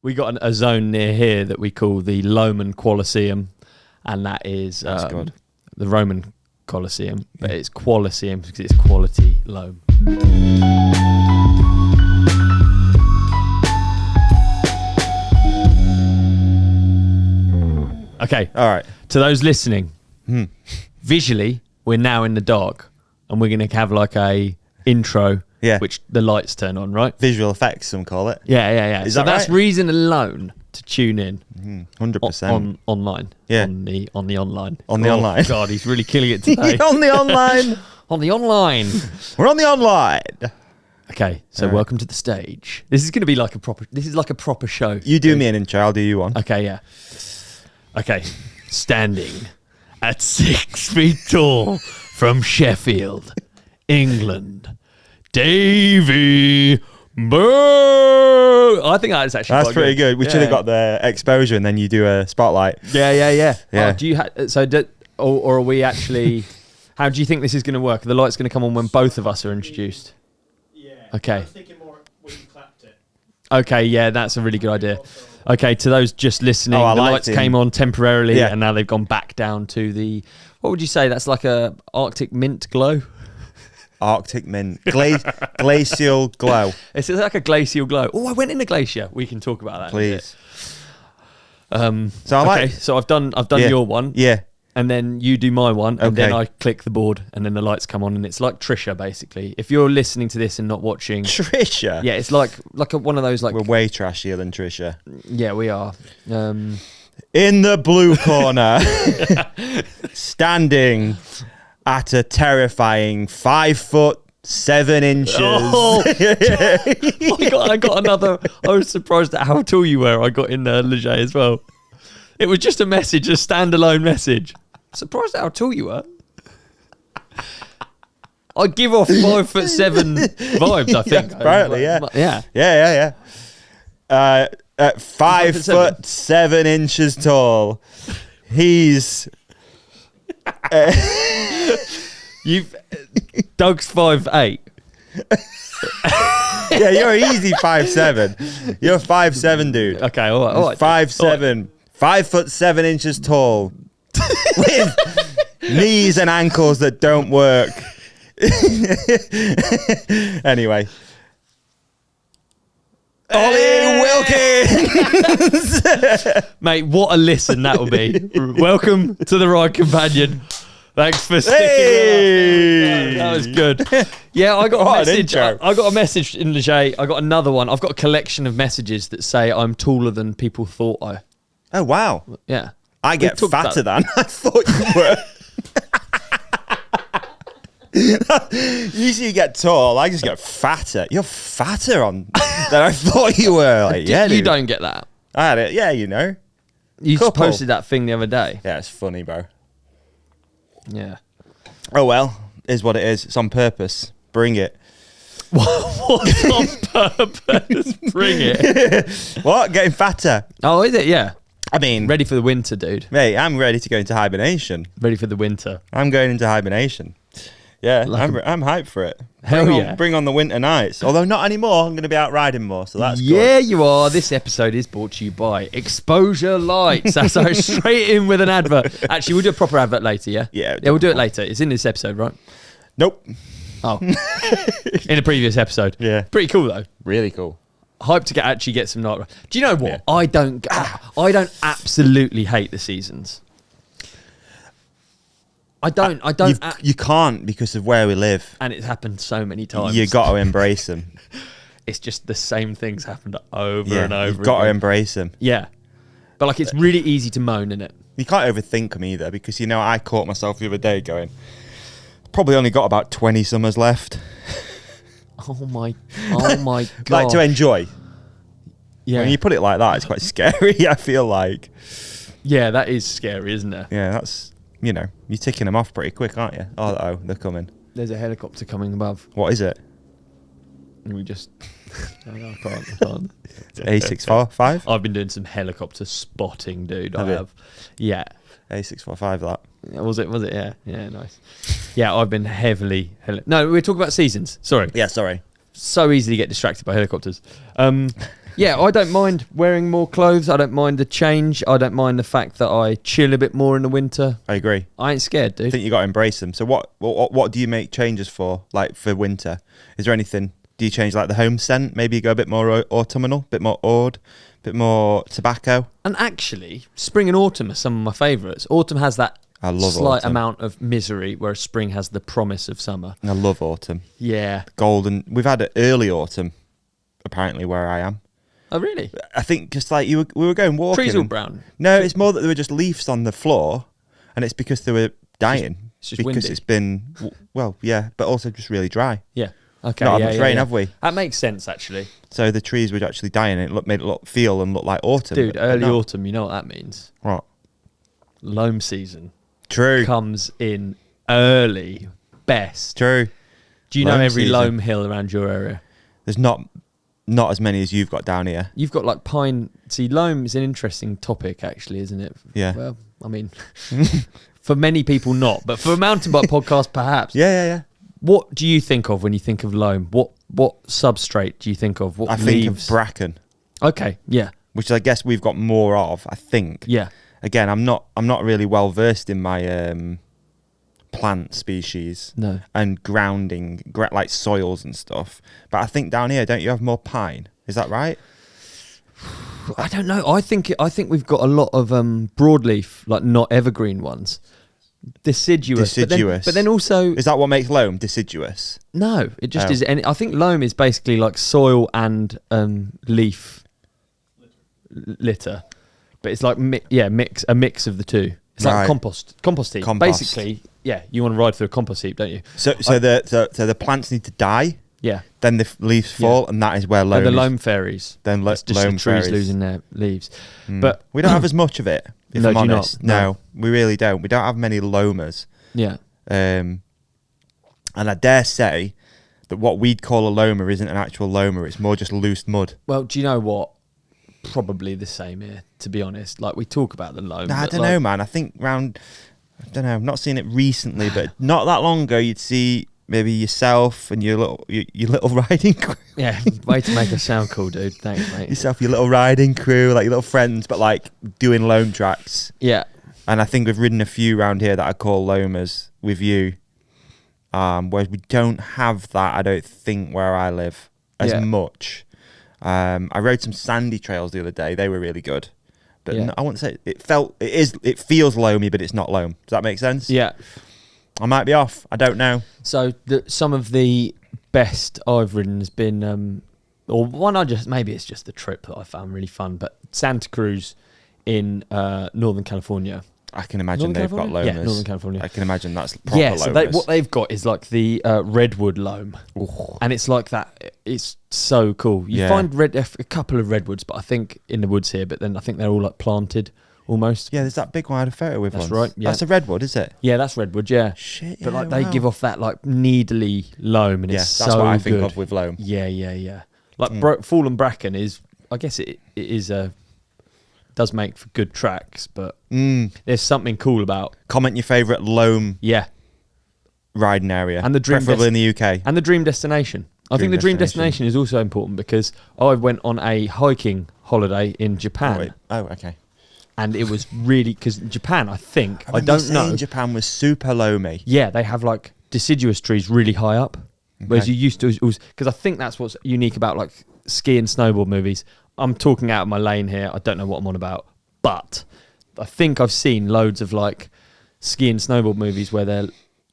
we got a zone near here that we call the Loam Coliseum, and that is the Roman Coliseum, but it's Coliseum because it's quality loam. Okay. All right. To those listening, visually, we're now in the dark, and we're going to have like a intro, which the lights turn on, right? Visual effects, some call it. Yeah. Is so that that's right? reason alone to tune in. 100%. Online. Yeah. On the online. On the online. God, he's really killing it today. On the online. On the online. We're on the online. Okay, so welcome to the stage. This is going to be like a proper show. You do me an intro, I'll do you one. Okay, yeah. Okay, standing at 6 feet tall from Sheffield, England, Davy Bird. I think that's actually That's pretty good. We should have got the exposure and then you do a spotlight. Yeah. Yeah. Oh, do you or are we actually? How do you think this is going to work? Are the light's going to come on when both of us are introduced? Yeah. Okay. I was thinking more when you clapped it. Okay, yeah, that's a really good idea. Okay, to those just listening, the lights came on temporarily and now they've gone back down to the, what would you say? That's like a Arctic mint glow? Arctic mint. Glacial glow. It's like a glacial glow. Oh, I went in a glacier. We can talk about that. Please. So I've done your one. Yeah. And then you do my one, and then I click the board, and then the lights come on, and it's like Trisha, basically. If you're listening to this and not watching... Trisha? Yeah, it's like one of those... like. We're way trashier than Trisha. Yeah, we are. In the blue corner, standing at a terrifying 5'7". Oh, I got another... I was surprised at how tall you were. I got in Leger as well. It was just a message, a standalone message. Surprised at how tall you were. I give off 5'7" vibes, I think. Apparently, yeah. Yeah. At 5'7" tall, he's. Doug's 5'8". Yeah, you're easy 5'7". You're 5'7", dude. Okay, all right. 5'7", 5'7" tall, with knees and ankles that don't work. Anyway. Olly Wilkins! Mate, what a listen that will be. Welcome to the Ride Companion. Thanks for sticking with us. That was good. Yeah, I got a message. I got a message in Leger. I got another one. I've got a collection of messages that say I'm taller than people thought I. Oh, wow. Yeah. I get fatter than I thought you were. Usually you get tall. I just get fatter. You're fatter than I thought you were. Like, yeah, you don't get that. I had it. Yeah, you know. You posted that thing the other day. Yeah, it's funny, bro. Yeah. Oh, well. Is what it is. It's on purpose. Bring it. What's on purpose? Bring it. What? Getting fatter. Oh, is it? Yeah. I mean... Ready for the winter, dude. Mate, I'm ready to go into hibernation. Ready for the winter. I'm going into hibernation. Yeah, I'm hyped for it. Bring on the winter nights. Although not anymore. I'm going to be out riding more, so that's good. Yeah, you are. This episode is brought to you by Exposure Lights. That's straight in with an advert. Actually, we'll do a proper advert later, yeah? Yeah, we'll do it later. It's in this episode, right? Nope. Oh. In a previous episode. Yeah. Pretty cool, though. Really cool. Hyped to actually get some night. Do you know what? Yeah. I don't absolutely hate the seasons. I don't. You can't because of where we live. And it's happened so many times. You got to embrace them. It's just the same things happened over and over. You've got to embrace them. Yeah. But like, it's really easy to moan, isn't it? You can't overthink them either because, you know, I caught myself the other day going, probably only got about 20 summers left. Oh my God. Like to enjoy. Yeah. When you put it like that, it's quite scary, I feel like. Yeah, that is scary, isn't it? Yeah, that's, you know, you're ticking them off pretty quick, aren't you? Oh, they're coming. There's a helicopter coming above. What is it? And we just... I can't. A645? I've been doing some helicopter spotting, dude. Have I you? have. Yeah. A645, that. Was it? Yeah. Yeah, nice. Yeah, I've been heavily... No, we're talking about seasons. Sorry. Yeah, sorry. So easy to get distracted by helicopters. Yeah, I don't mind wearing more clothes. I don't mind the change. I don't mind the fact that I chill a bit more in the winter. I agree. I ain't scared, dude. I think you got to embrace them. So what do you make changes for, like for winter? Is there anything? Do you change like the home scent? Maybe you go a bit more autumnal, bit more oud, bit more tobacco. And actually, spring and autumn are some of my favourites. Autumn has that slight autumn. amount of misery, whereas spring has the promise of summer. I love autumn. Yeah. Golden. We've had an early autumn, apparently, where I am. Oh, really? I think just like we were going walking. Trees all brown. No, it's more that there were just leaves on the floor, and it's because they were dying. It's just because windy. It's been, well, yeah, but also just really dry. Yeah. Okay. Not had much rain, have we? That makes sense, actually. So the trees were actually dying, and it made it feel like autumn. Dude, early autumn, you know what that means? What? Loam season. True. Comes in early. Best. True. Do you know every loam hill around your area? There's not as many as you've got down here. You've got like pine. See, loam is an interesting topic, actually, isn't it? Yeah. Well, I mean, for many people not, but for a mountain bike podcast, perhaps. Yeah. What do you think of when you think of loam? What substrate do you think of? What I leaves? think of bracken. Okay, yeah. Which I guess we've got more of, I think. Yeah. Again, I'm not really well versed in my plant species. No. And grounding, like soils and stuff. But I think down here, don't you have more pine? Is that right? I don't know. I think we've got a lot of broadleaf, like not evergreen ones. Deciduous. But then also... Is that what makes loam deciduous? No, it just is. And I think loam is basically like soil and leaf litter. But it's like, a mix of the two. It's like compost heap. Basically, yeah, you want to ride through a compost heap, don't you? So the plants need to die. Yeah. Then the leaves fall, and that is where loam. The loam fairies. Then it's just loam the trees fairies losing their leaves. But we don't have as much of it. If No, I'm do you honest, not? no, we really don't. We don't have many loamers. Yeah. And I dare say that what we'd call a loamer isn't an actual loamer. It's more just loose mud. Well, do you know what? Probably the same here, to be honest. Like, we talk about the loam. I don't know, man. I think I don't know. I've not seen it recently, but not that long ago, you'd see maybe yourself and your little riding crew. Yeah, way to make us sound cool, dude. Thanks, mate. Yourself, your little riding crew, like your little friends, but like doing loam tracks. Yeah. And I think we've ridden a few around here that I call loamers with you. Whereas we don't have that, I don't think, where I live as much. I rode some sandy trails the other day. They were really good. But I wouldn't say it feels loamy, but it's not loam. Does that make sense? Yeah. I might be off. I don't know. So some of the best I've ridden has been, or one maybe it's just the trip that I found really fun, but Santa Cruz in Northern California. I can imagine they've got loamers. Yeah, Northern California. I can imagine that's proper loamers. So what they've got is like the redwood loam. Ooh. And it's like that. It's so cool. You find a couple of redwoods, but I think in the woods here, but then I think they're all like planted almost. Yeah, there's that big one I had a photo with. That's once. right. Yeah. That's a redwood, is it? Yeah, that's redwood. Yeah. Shit. But like they give off that like needly loam, and it's so good. That's what I think of with loam. Yeah. Like fallen bracken is, I guess it is does make for good tracks, but there's something cool about. Comment your favourite loam. Yeah. Riding area, and the dream preferably in the UK, and the dream destination. I think the dream destination is also important because I went on a hiking holiday in Japan. Oh, okay. And it was really, because Japan, I don't know. Japan was super loamy. Yeah, they have like deciduous trees really high up, whereas you used to, because I think that's what's unique about like ski and snowboard movies. I'm talking out of my lane here. I don't know what I'm on about, but I think I've seen loads of like ski and snowboard movies where they're,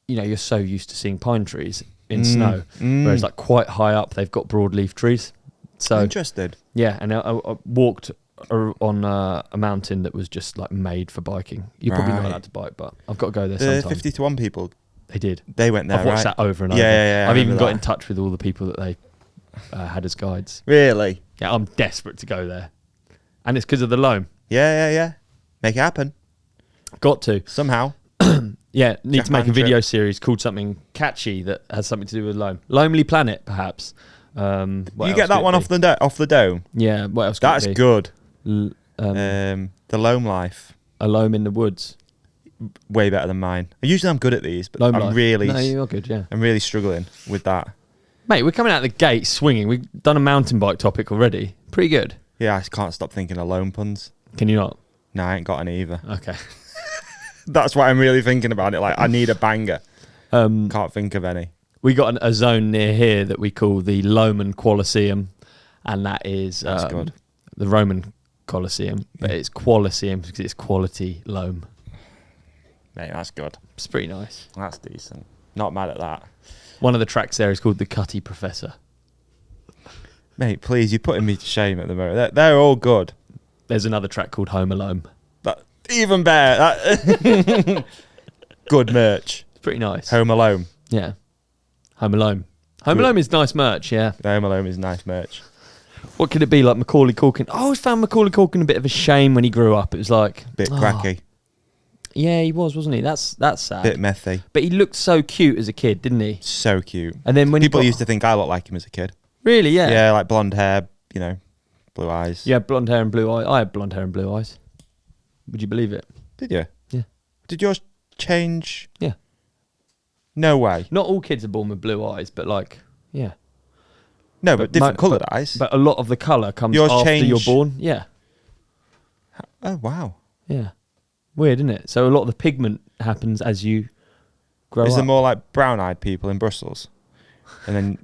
you're so used to seeing pine trees in snow, whereas like quite high up they've got broadleaf trees. So interested. Yeah, and I walked on a mountain that was just like made for biking. You're probably not allowed to bike, but I've got to go there sometime. 50 to 1 people. They did. They went there. I've watched that over and over. Yeah. I've even got in touch with all the people that they had as guides. Really? Yeah, I'm desperate to go there, and it's because of the loam. Yeah. Make it happen. Got to somehow. Yeah, need to make a video series called something catchy that has something to do with loam. Lonely Planet, perhaps. You get that one off the dome. Yeah. What else? That's good. The Loam Life. A Loam in the Woods. Way better than mine. Usually I'm good at these, but Loam I'm Life. really. No, you're good. Yeah. I'm really struggling with that. Mate, we're coming out the gate swinging. We've done a mountain bike topic already. Pretty good. Yeah, I just can't stop thinking of Loam puns. Can you not? No, I ain't got any either. Okay. That's why I'm really thinking about it. Like, I need a banger. Can't think of any. We got a zone near here that we call the Loam Coliseum, and that is That's good. the Roman Coliseum, but it's Coliseum because it's quality loam. Mate, that's good. It's pretty nice. That's decent. Not mad at that. One of the tracks there is called the Cutty Professor. Mate, please, you're putting me to shame at the moment. They're all good. There's another track called Home Alone. Even better. Good merch. It's pretty nice. Home Alone. Yeah. Home Alone. Home Alone is nice merch, yeah. Home Alone is nice merch. What could it be like Macaulay Culkin? I always found Macaulay Culkin a bit of a shame when he grew up. It was like... Bit cracky. Yeah, he was, wasn't he? That's sad. Bit methy. But he looked so cute as a kid, didn't he? So cute. And then when people used to think I looked like him as a kid. Really, yeah. Yeah, like blonde hair, blue eyes. Yeah, blonde hair and blue eyes. I had blonde hair and blue eyes. Would you believe it? Did you? Yeah. Did yours change? Yeah. No way. Not all kids are born with blue eyes, but like, yeah. No, but different coloured eyes. But a lot of the colour comes Yours after change- you're born. Yeah. Oh, wow. Yeah. Weird, isn't it? So a lot of the pigment happens as you grow Is up. there more like brown-eyed people in Brussels? And then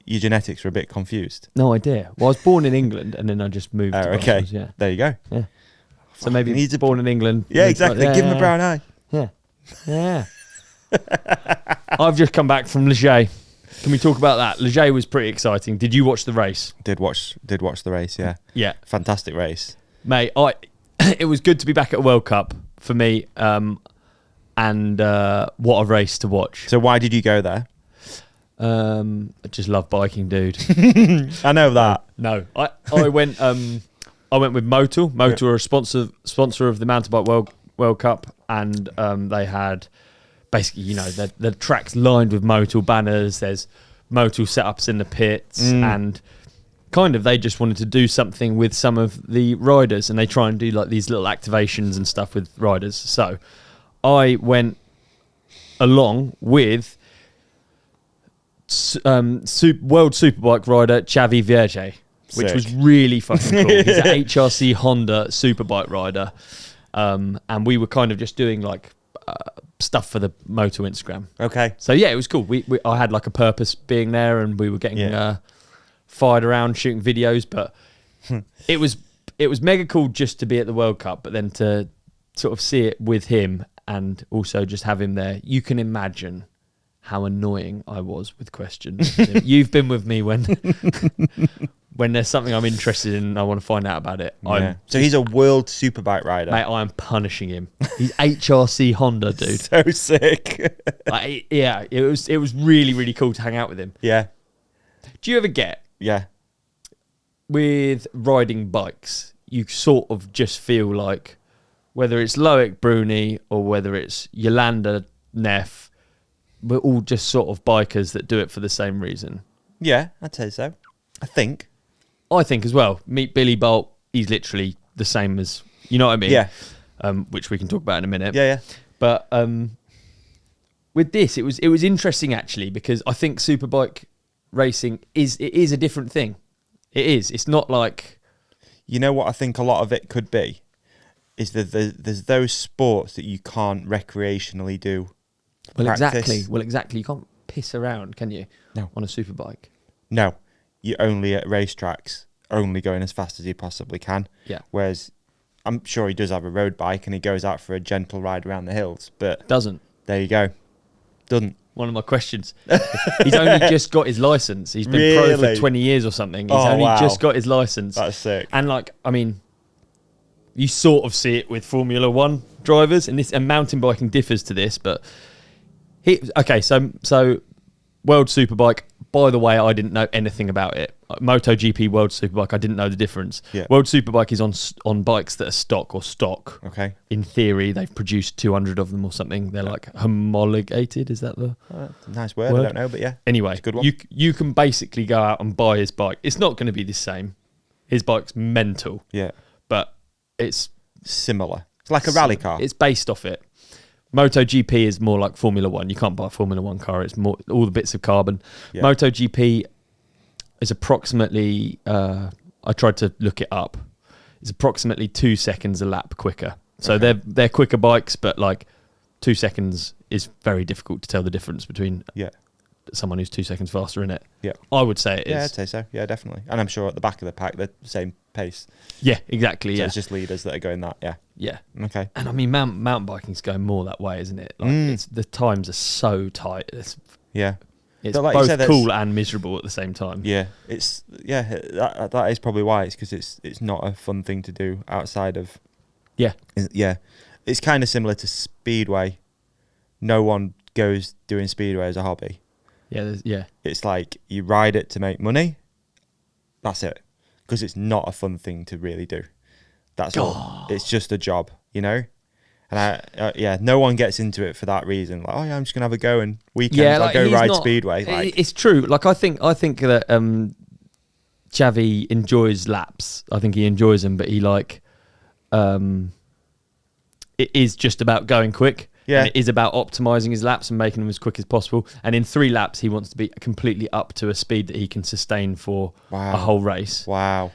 your genetics are a bit confused. No idea. Well, I was born in England and then I just moved to Okay. Brussels, yeah. There you go. Yeah. So maybe he's born in England. Yeah, exactly. Give him a brown eye. Yeah. Yeah. I've just come back from Leger. Can we talk about that? Leger was pretty exciting. Did you watch the race? Did watch the race, yeah. Yeah. Fantastic race. Mate, it was good to be back at a World Cup for me. And what a race to watch. So why did you go there? I just love biking, dude. I know that. No. I went with Motul. Motul are a sponsor of the Mountain Bike World Cup, and they had basically, the track's lined with Motul banners. There's Motul setups in the pits, and kind of they just wanted to do something with some of the riders, and they try and do like these little activations and stuff with riders. So I went along with World Superbike rider Xavi Vierge, which was really fucking cool. He's an HRC Honda Superbike rider, and we were kind of just doing like stuff for the Moto Instagram. Okay. So yeah, it was cool. I had like a purpose being there, and we were getting fired around shooting videos. But it was mega cool just to be at the World Cup, but then to sort of see it with him and also just have him there. You can imagine how annoying I was with questions. You've been with me when there's something I'm interested in and I want to find out about it. Yeah. So he's a world superbike rider. Mate, I am punishing him. He's HRC Honda, dude. So sick. It was really, really cool to hang out with him. Yeah. Do you ever get, Yeah. with riding bikes, you sort of just feel like, whether it's Loic Bruni or whether it's Yolanda Neff, we're all just sort of bikers that do it for the same reason. Yeah, I'd say so. I think as well. Meet Billy Bolt, he's literally the same as, you know what I mean? Yeah. Which we can talk about in a minute. Yeah. But with this, it was interesting actually, because I think superbike racing is a different thing. It is. It's not like... You know what I think a lot of it could be? Is that there's those sports that you can't recreationally do. Well, Practice. exactly. You can't piss around, can you? No. On a superbike. No. You're only at racetracks, only going as fast as you possibly can. Yeah. Whereas I'm sure he does have a road bike and he goes out for a gentle ride around the hills, but Doesn't. there you go. Doesn't. One of my questions. He's only just got his license. He's been pro for 20 years or something. He's only just got his license. That's sick. And like, I mean, you sort of see it with Formula One drivers, and mountain biking differs to this, but so World Superbike, by the way, I didn't know anything about it. MotoGP World Superbike, I didn't know the difference. Yeah. World Superbike is on bikes that are stock. Okay. In theory, they've produced 200 of them or something. They're like homologated. Is that the Nice word. I don't know, but yeah. Anyway, It's a good one. you can basically go out and buy his bike. It's not going to be the same. His bike's mental. Yeah. But it's Similar. It's like a rally car. It's based off it. MotoGP is more like Formula One. You can't buy a Formula One car. It's more all the bits of carbon. Yeah. MotoGP is approximately, I tried to look it up, it's approximately 2 seconds a lap quicker. So they're quicker bikes, but like 2 seconds is very difficult to tell the difference between someone who's 2 seconds faster in it. Yeah. I would say it is. Yeah, I'd say so. Yeah, definitely. And I'm sure at the back of the pack, they're the same pace. Yeah, exactly. So Yeah. it's just leaders that are going that. Yeah. Yeah. Okay. And I mean, mountain biking's going more that way, isn't it? Like the times are so tight. It's But like you both said, cool and miserable at the same time. Yeah. That is probably why. It's because it's not a fun thing to do outside of. Yeah. Yeah. It's kind of similar to Speedway. No one goes doing Speedway as a hobby. Yeah. It's like you ride it to make money. That's it. Because it's not a fun thing to really do. That's all. It's just a job, you know? And no one gets into it for that reason. Like, oh yeah, I'm just gonna have a go and weekends I'll go ride Speedway. Like, it's true. Like I think that Xavi enjoys laps. I think he enjoys them, but he it is just about going quick. Yeah. And it is about optimizing his laps and making them as quick as possible. And in 3 laps, he wants to be completely up to a speed that he can sustain for a whole race. Wow.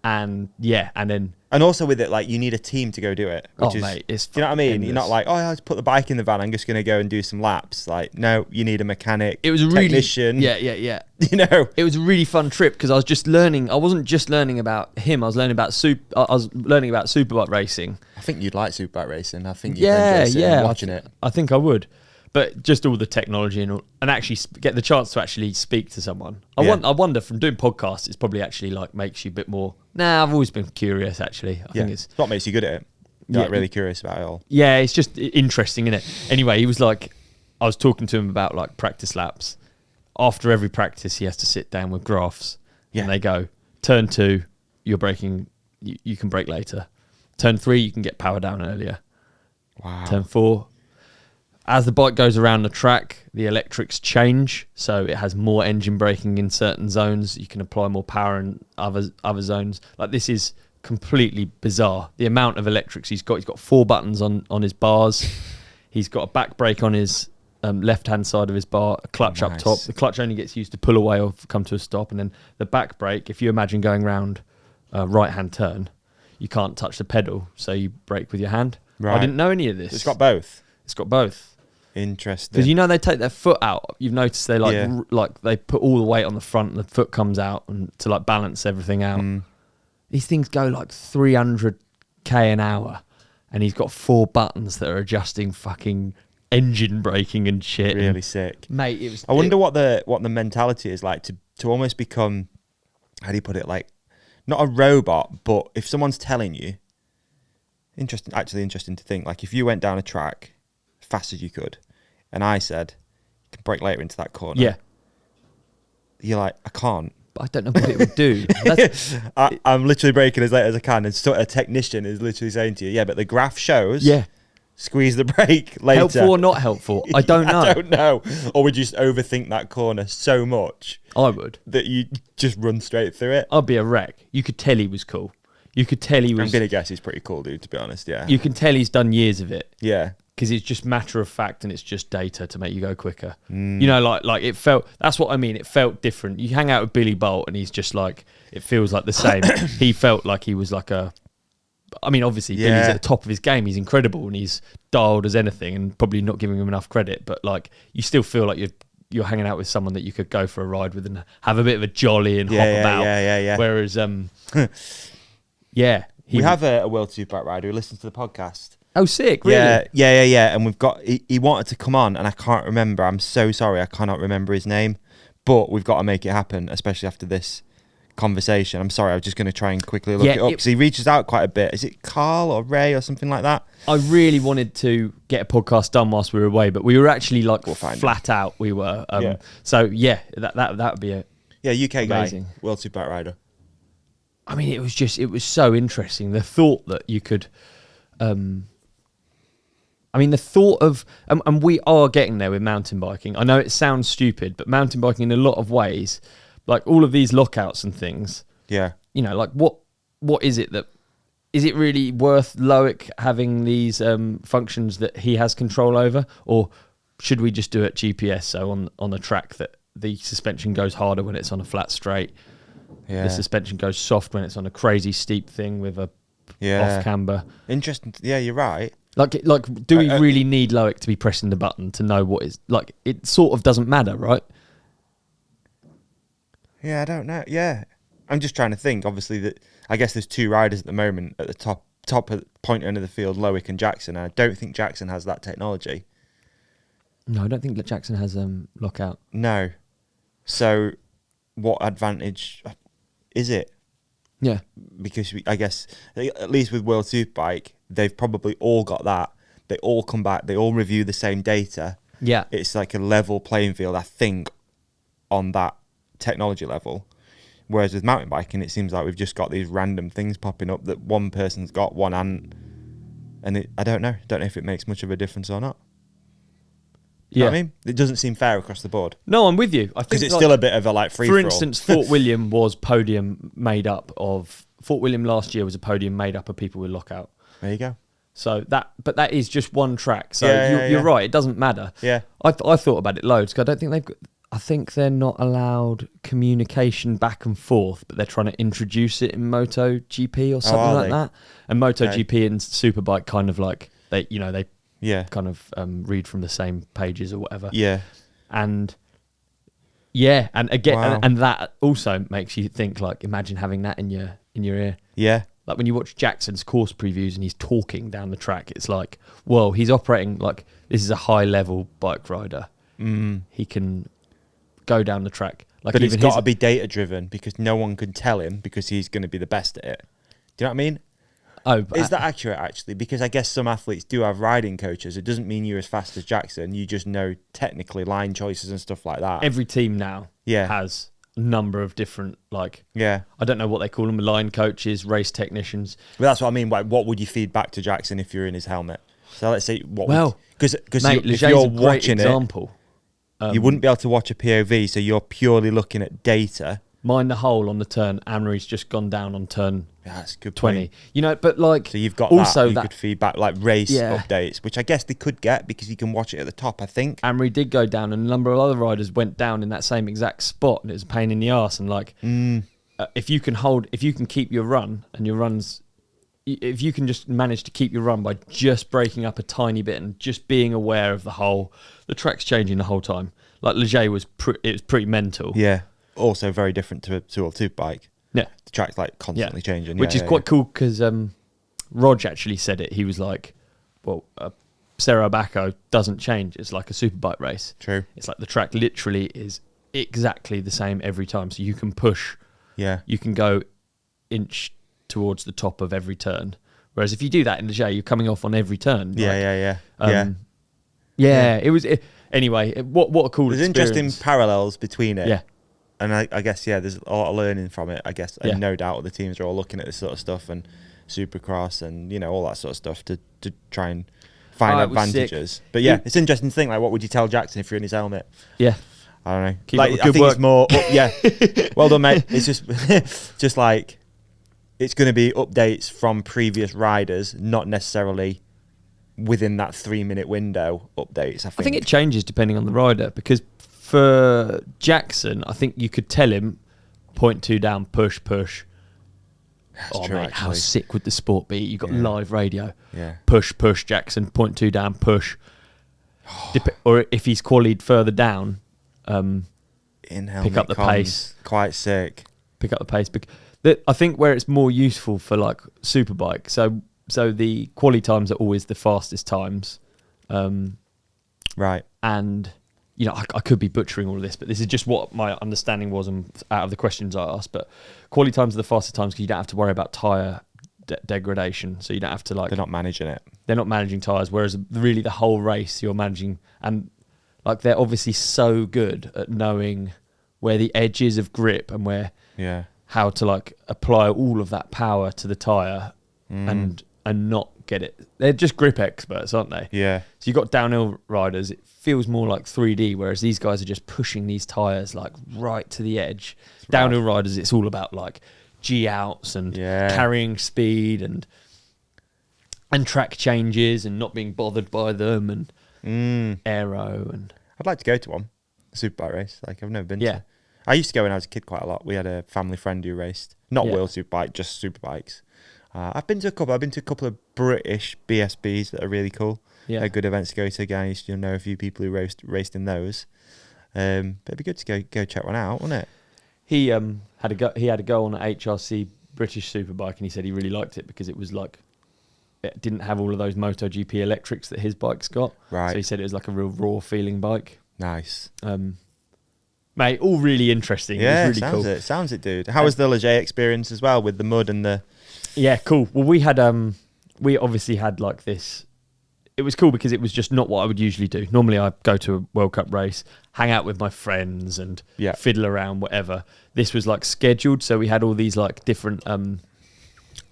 And then. And also with it, like, you need a team to go do it. Which mate, it's do you know what I mean? endless. You're not like, oh, I'll just put the bike in the van. I'm just going to go and do some laps. Like, no, you need a mechanic, it was a technician. Yeah. You know? It was a really fun trip because I was just learning. I wasn't just learning about him. I was learning about Superbike racing. I think you'd like Superbike racing. I think you'd enjoy sitting and watching it. I think I would. But just all the technology and actually get the chance to actually speak to someone. I wonder from doing podcasts, it's probably actually like makes you a bit more. I've always been curious. Actually, I think it's what makes you good at it. You're like really curious about it all. Yeah, it's just interesting, isn't it? Anyway, he was like, I was talking to him about like practice laps. After every practice, he has to sit down with graphs, and they go, turn 2, you're braking. You can brake later. Turn 3, you can get power down earlier. Wow. Turn 4. As the bike goes around the track, the electrics change, so it has more engine braking in certain zones. You can apply more power in other zones. Like, this is completely bizarre. The amount of electrics he's got 4 buttons on his bars. He's got a back brake on his left-hand side of his bar, a clutch up top. The clutch only gets used to pull away or come to a stop, and then the back brake, if you imagine going round a right-hand turn, you can't touch the pedal, so you brake with your hand. Right. I didn't know any of this. It's got both. It's got both. Interesting. Because they take their foot out. You've noticed they like they put all the weight on the front and the foot comes out and to like balance everything out. These things go like 300k an hour, and he's got 4 buttons that are adjusting fucking engine braking and shit. Really sick, mate. It was. I wonder what the mentality is like to almost become, how do you put it, like not a robot, but if someone's telling you, interesting to think, like if you went down a track as fast as you could, and I said, you can brake later into that corner. Yeah. You're like, I can't. But I don't know what it would do. I'm literally braking as late as I can, and a technician is literally saying to you, yeah, but the graph shows, squeeze the brake later. Helpful or not helpful? I don't know. I don't know. Or would you just overthink that corner so much? I would. That you just run straight through it? I'd be a wreck. You could tell he was cool. You could tell he was... I'm going to guess he's pretty cool, dude, to be honest, yeah. You can tell he's done years of it. Yeah. Because it's just matter of fact and it's just data to make you go quicker. You know, like it felt... That's what I mean. It felt different. You hang out with Billy Bolt and he's just like... It feels like the same. He felt like he was like a... I mean, obviously, Billy's at the top of his game. He's incredible and he's dialed as anything, and probably not giving him enough credit. But like, you still feel like you're hanging out with someone that you could go for a ride with and have a bit of a jolly and hop about. Yeah. Whereas, we have a World Superbike rider who listens to the podcast. Oh, sick! Really? Yeah. And we've got. He wanted to come on, and I can't remember. I'm so sorry, I cannot remember his name. But we've got to make it happen, especially after this conversation. I'm sorry, I was just going to try and quickly look it up because he reaches out quite a bit. Is it Carl or Ray or something like that? I really wanted to get a podcast done whilst we were away, but we were actually like flat out. We were. So yeah, that would be a UK amazing guy, World Superbike rider. I mean, it was so interesting. The thought that you could. I mean, the thought of, and we are getting there with mountain biking. I know it sounds stupid, but mountain biking in a lot of ways, like all of these lockouts and things. Yeah. You know, like what is it that is it really worth Loic having these functions that he has control over, or should we just do it GPS? So on a track that the suspension goes harder when it's on a flat straight, the suspension goes soft when it's on a crazy steep thing with a off camber. Interesting. Yeah, you're right. Like, do we really need Loic to be pressing the button to know what is like? It sort of doesn't matter, right? Yeah, I don't know. Yeah, I'm just trying to think. Obviously, that I guess there's 2 riders at the moment at the top at the point end of the field, Loic and Jackson. And I don't think Jackson has that technology. No, I don't think that Jackson has lockout. No. So, what advantage is it? Yeah, because I guess at least with World Superbike, they've probably all got that. They all come back. They all review the same data. Yeah, it's like a level playing field, I think, on that technology level. Whereas with mountain biking, it seems like we've just got these random things popping up that one person's got, one and I don't know. Don't know if it makes much of a difference or not. You know what I mean? It doesn't seem fair across the board. No, I'm with you. I think because it's still a bit of a like free for for instance, Fort William was podium made up of. Fort William last year was a podium made up of people with lockout. There you go. So but that is just one track. So you're right. It doesn't matter. Yeah. I thought about it loads because I don't think they've got. I think they're not allowed communication back and forth, but they're trying to introduce it in MotoGP or something like that. And MotoGP and Superbike kind of like they kind of read from the same pages or whatever. Yeah. And again, Wow. and that also makes you think, like, imagine having that in your ear. Yeah. Like when you watch Jackson's course previews and he's talking down the track, it's like, whoa, he's operating like this is a high level bike rider. He can go down the track. Like, but it's got to be data driven because no one can tell him because he's going to be the best at it. Do you know what I mean? Oh, but is that accurate actually? Because I guess some athletes do have riding coaches. It doesn't mean you're as fast as Jackson. You just know technically line choices and stuff like that. Every team now has a number of different, like, I don't know what they call them, line coaches, race technicians. But that's what I mean. Like, what would you feed back to Jackson if you're in his helmet? So let's say because if you're watching example. You wouldn't be able to watch a POV, so you're purely looking at data. Mind the hole on the turn. Amory's just gone down on turn that's a good 20. Point. You know, but like... So you've got also that. You could feed back like race updates, which I guess they could get because you can watch it at the top, I think. Amory did go down and a number of other riders went down in that same exact spot and it was a pain in the arse. And like, if you can keep your run and your runs... If you can just manage to keep your run by just breaking up a tiny bit and just being aware of the track's changing the whole time. Like Leger it was pretty mental. Yeah. Also very different to a Superbike. Yeah. The track's like constantly changing. Which is quite cool because Rog actually said it. He was like, well, Cerro Abajo doesn't change. It's like a Superbike race. True. It's like the track literally is exactly the same every time. So you can push. Yeah. You can go inch towards the top of every turn. Whereas if you do that in the J, you're coming off on every turn. Yeah. It was... Anyway, what a cool There's experience. Interesting parallels between it. Yeah. And I guess, there's a lot of learning from it, I guess. And no doubt the teams are all looking at this sort of stuff and Supercross and, all that sort of stuff to try and find advantages. But it's interesting to think, like, what would you tell Jackson if you're in his helmet? Yeah. I don't know. Keep up good work. It's more... Well done, mate. It's just like... It's going to be updates from previous riders, not necessarily within that 3-minute window updates, I think it changes depending on the rider because for Jackson, I think you could tell him 0.2 down, push. That's true, mate, how sick would the sport be? You've got live radio. Yeah. Push, Jackson, 0.2 down, push. Or if he's qualied further down, pick up the pace. Quite sick. Pick up the pace. I think where it's more useful for like Superbike, so the quali times are always the fastest times. Right. And, I could be butchering all of this, but this is just what my understanding was out of the questions I asked. But quali times are the fastest times because you don't have to worry about tyre degradation. So you don't have to like... They're not managing it. They're not managing tyres, whereas really the whole race you're managing. And like they're obviously so good at knowing where the edges of grip and where... Yeah. How to like apply all of that power to the tyre and not get it. They're just grip experts, aren't they? Yeah. So you've got downhill riders, it feels more like 3D, whereas these guys are just pushing these tyres like right to the edge. Downhill riders, it's all about like G outs and carrying speed and and track changes and not being bothered by them and aero and. I'd like to go to one, a superbike race. Like I've never been Yeah. to. I used to go when I was a kid quite a lot. We had a family friend who raced, not World Superbike, just Superbikes. I've been to a couple. I've been to a couple of British BSBs that are really cool. Yeah, they're good events to go to. Again, I used to know a few people who raced in those. But it'd be good to go check one out, wouldn't it? He had a go. He had a go on an HRC British Superbike, and he said he really liked it because it was like it didn't have all of those MotoGP electrics that his bike's got. Right. So he said it was like a real raw feeling bike. Nice. Mate, all really interesting. Yeah, it was really cool. Sounds it, dude. How was the Leger experience as well with the mud and the? Yeah, cool. Well, we obviously had like this. It was cool because it was just not what I would usually do. Normally, I go to a World Cup race, hang out with my friends, and fiddle around, whatever. This was like scheduled, so we had all these like different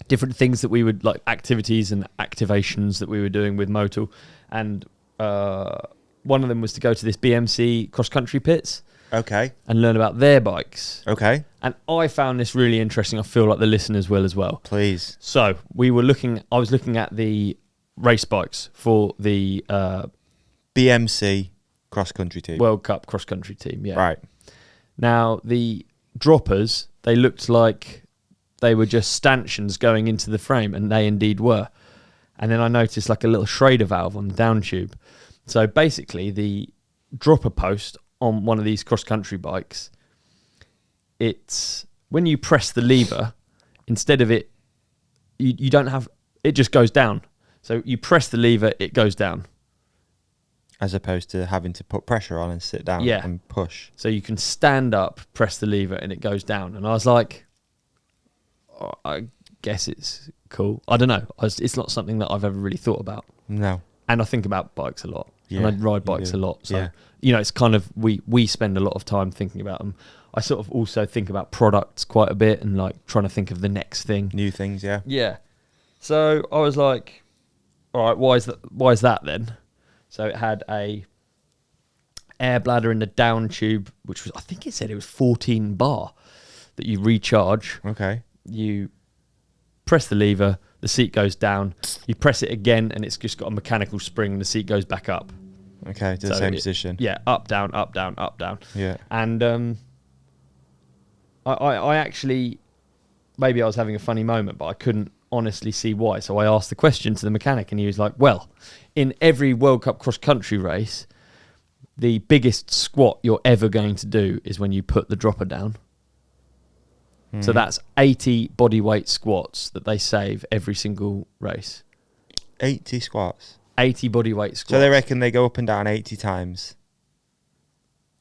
things that we would like, activities and activations that we were doing with Motul, and one of them was to go to this BMC cross country pits. Okay. And learn about their bikes. Okay. And I found this really interesting. I feel like the listeners will as well. Please. So I was looking at the race bikes for the BMC cross country team. World Cup cross country team. Yeah. Right. Now the droppers, they looked like they were just stanchions going into the frame, and they indeed were. And then I noticed like a little Schrader valve on the down tube. So basically, the dropper post on one of these cross-country bikes, it's when you press the lever, instead of it, you don't have, it just goes down. So you press the lever, it goes down. As opposed to having to put pressure on and sit down and push. So you can stand up, press the lever, and it goes down. And I was like, oh, I guess it's cool. I don't know. It's not something that I've ever really thought about. No. And I think about bikes a lot. Yeah, and I ride bikes a lot. So, it's kind of, we spend a lot of time thinking about them. I sort of also think about products quite a bit and like trying to think of the next thing. New things, yeah. Yeah. So I was like, all right, why is that then? So it had a air bladder in the down tube, which was, I think it said it was 14 bar that you recharge. Okay. You press the lever, the seat goes down. You press it again, and it's just got a mechanical spring, and the seat goes back up. Okay, to the same position. Yeah, up, down, up, down, up, down. Yeah. And I actually, maybe I was having a funny moment, but I couldn't honestly see why. So I asked the question to the mechanic, and he was like, well, in every World Cup cross-country race, the biggest squat you're ever going to do is when you put the dropper down. So that's 80 bodyweight squats that they save every single race. 80 squats? 80 bodyweight squats. So they reckon they go up and down 80 times?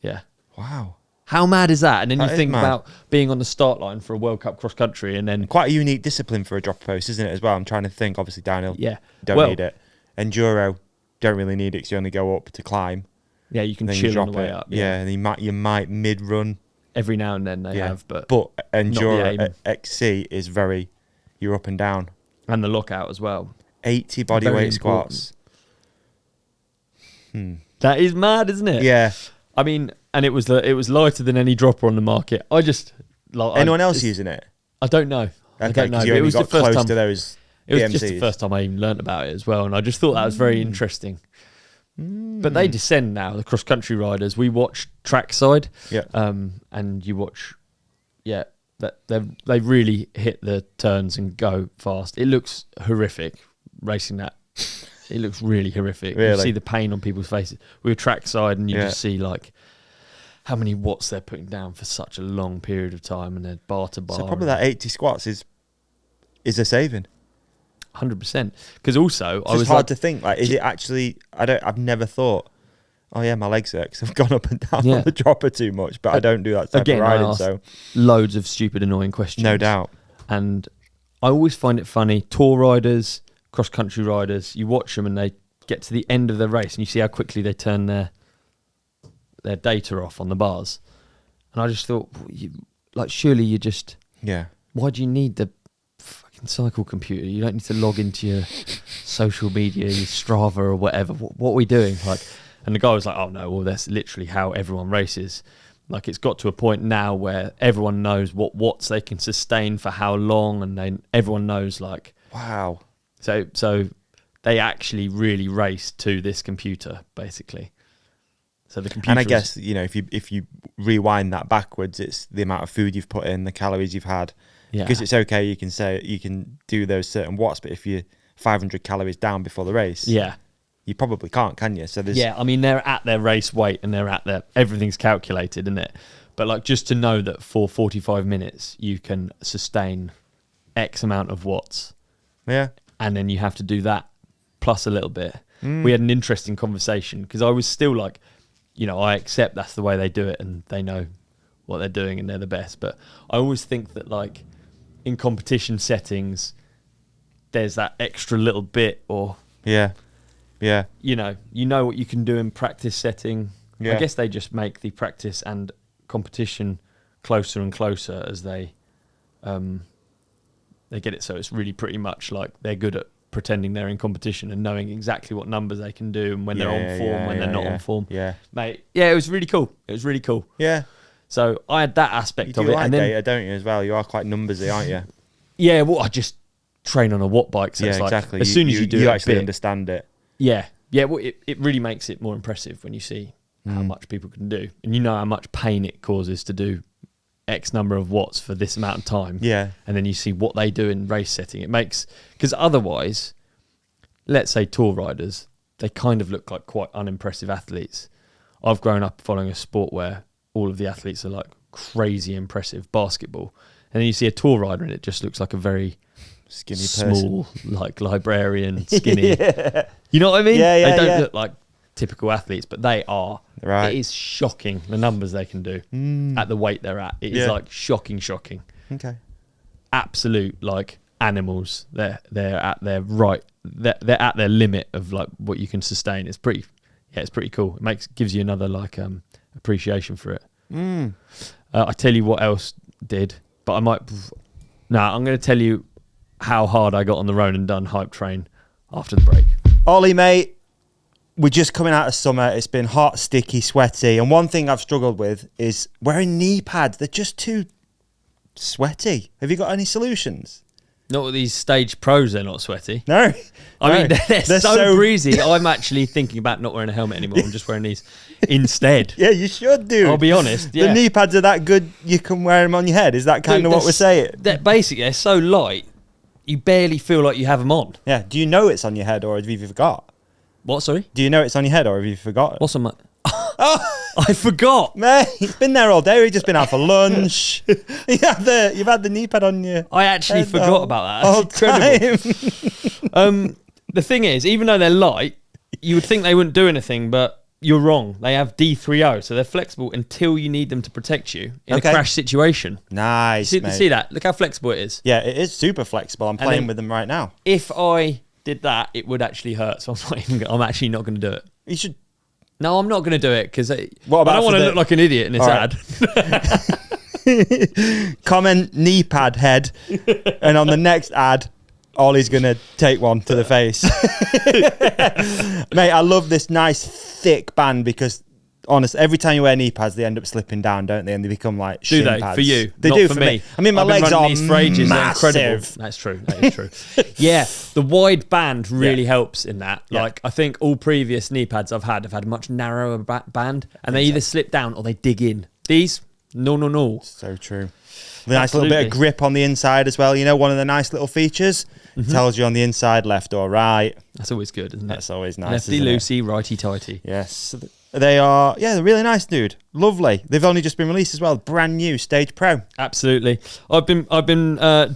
Yeah. Wow. How mad is that? And then That you is think mad. about being on the start line for a World Cup cross-country and then... Quite a unique discipline for a dropper post, isn't it, as well? I'm trying to think. Obviously, downhill, don't need it. Enduro, don't really need it because you only go up to climb. Yeah, you can then chill you on drop the way it. up. Yeah, and you might mid-run. Every now and then they have, but Enduro XC is very, you're up and down. And the lockout as well. 80 bodyweight squats. That is mad, isn't it? Yeah. I mean, and it was lighter than any dropper on the market. I just... like, Anyone else using it? I don't know. I don't know. You It only was got the first close time. to those It was BMCs. just the first time I even learnt about it as well, and I just thought that was very interesting. But they descend now, the cross-country riders. We watch trackside, and you watch, that they really hit the turns and go fast. It looks horrific, racing that. It looks really horrific. Really? You see the pain on people's faces. We were trackside, and you just see, like, how many watts they're putting down for such a long period of time, and they're bar to bar. So probably that 80 squats is a saving. 100%. Because also, It's hard to think. Like, is it actually? I've never thought. Oh yeah, my legs hurt because I've gone up and down on the dropper too much. But I don't do that type of riding. So loads of stupid, annoying questions. No doubt. And I always find it funny. Tour riders, cross country riders. You watch them and they get to the end of the race and you see how quickly they turn their data off on the bars. And I just thought, surely you just why do you need the cycle computer? You don't need to log into your social media, your Strava or whatever. What are we doing? And the guy was like, oh no, well that's literally how everyone races. Like, it's got to a point now where everyone knows what watts they can sustain for how long, and everyone knows, like, wow. So they actually really race to this computer, basically. So the computer. And I guess, you know, if you rewind that backwards, it's the amount of food you've put in, the calories you've had. Yeah. Because it's okay, you can say you can do those certain watts, but if you're 500 calories down before the race, yeah, you probably can't, can you? So there's I mean, they're at their race weight and they're at their everything's calculated, isn't it? But like, just to know that for 45 minutes you can sustain X amount of watts, yeah, and then you have to do that plus a little bit. We had an interesting conversation because I was still like, you know, I accept that's the way they do it and they know what they're doing and they're the best. But I always think that, like, in competition settings, there's that extra little bit, or yeah, you know what you can do in practice setting. Yeah. I guess they just make the practice and competition closer and closer as they get it. So it's really pretty much like they're good at pretending they're in competition and knowing exactly what numbers they can do and when they're on form, when they're not on form. Yeah, Mate, yeah, it was really cool. yeah. So I had that aspect You of do it, like and then data, don't you? As well, you are quite numbersy, aren't you? yeah, well, I just train on a watt bike, so Yeah, it's like, exactly. as soon as you do you it actually a bit, understand it. yeah. Well, it really makes it more impressive when you see how much people can do, and you know how much pain it causes to do X number of watts for this amount of time. Yeah, And then you see what they do in race setting. It makes, because otherwise, let's say tour riders, they kind of look like quite unimpressive athletes. I've grown up following a sport where all of the athletes are like crazy impressive, basketball, and then you see a tour rider and it just looks like a very skinny person. small, like librarian, skinny. Yeah. You know what I mean? Yeah, they don't yeah. look like typical athletes, but they are. Right. It is shocking the numbers they can do at the weight they're at. It is Yeah. like shocking. Okay. Absolute like animals. They're at their right. They're at their limit of like what you can sustain. It's pretty cool. It gives you another like appreciation for it. I tell you what else did, but I might. No, I'm going to tell you how hard I got on the Ronan Dunne hype train after the break. Ollie, mate, we're just coming out of summer. It's been hot, sticky, sweaty. And one thing I've struggled with is wearing knee pads. They're just too sweaty. Have you got any solutions? Not with these stage pros, they're not sweaty. No. I mean, they're They're so breezy. I'm actually thinking about not wearing a helmet anymore. I'm just wearing these instead. Yeah, you should do. I'll be honest. Yeah. The knee pads are that good, you can wear them on your head. Is that kind Dude, of what we're saying? Basically, they're so light, you barely feel like you have them on. Yeah. Do you know it's on your head or have you forgot? What, sorry? Do you know it's on your head or have you forgotten? What's on my... I forgot. Mate, it's been there all day. We've just been out for lunch. You've had the knee pad on you. I actually head forgot about that. all That's incredible. The thing is, even though they're light, you would think they wouldn't do anything, but you're wrong. They have D3O, so they're flexible until you need them to protect you in a crash situation. Nice, See mate. that? Look how flexible it is. Yeah, it is super flexible. I'm playing then- with them right now. If I did that, it would actually hurt. So I'm actually not going to do it. You should. No, I'm not going to do it because I What about don't want for to the- look like an idiot in this All right. ad. Comment knee pad head, and on the next ad, Ollie's gonna take one to the face. Mate, I love this nice thick band because honestly, every time you wear knee pads, they end up slipping down, don't they? And they become like Do shin they? pads. For you? They Not do for for me. I mean, my I've been legs running are these for ages. They're incredible. massive. That's true. That is true. Yeah, the wide band really helps in that. Yeah. Like, I think all previous knee pads I've had a much narrower band, and they either slip down or they dig in. These, no. So true. The nice little bit Absolutely. of grip on the inside as well. You know, one of the nice little features tells you on the inside, left or right. That's always good, isn't it? That's always nice. Lefty isn't it? loosey, righty tighty. Yes. They are, they're really nice, dude. Lovely. They've only just been released as well. Brand new Stage Pro. Absolutely. I've been a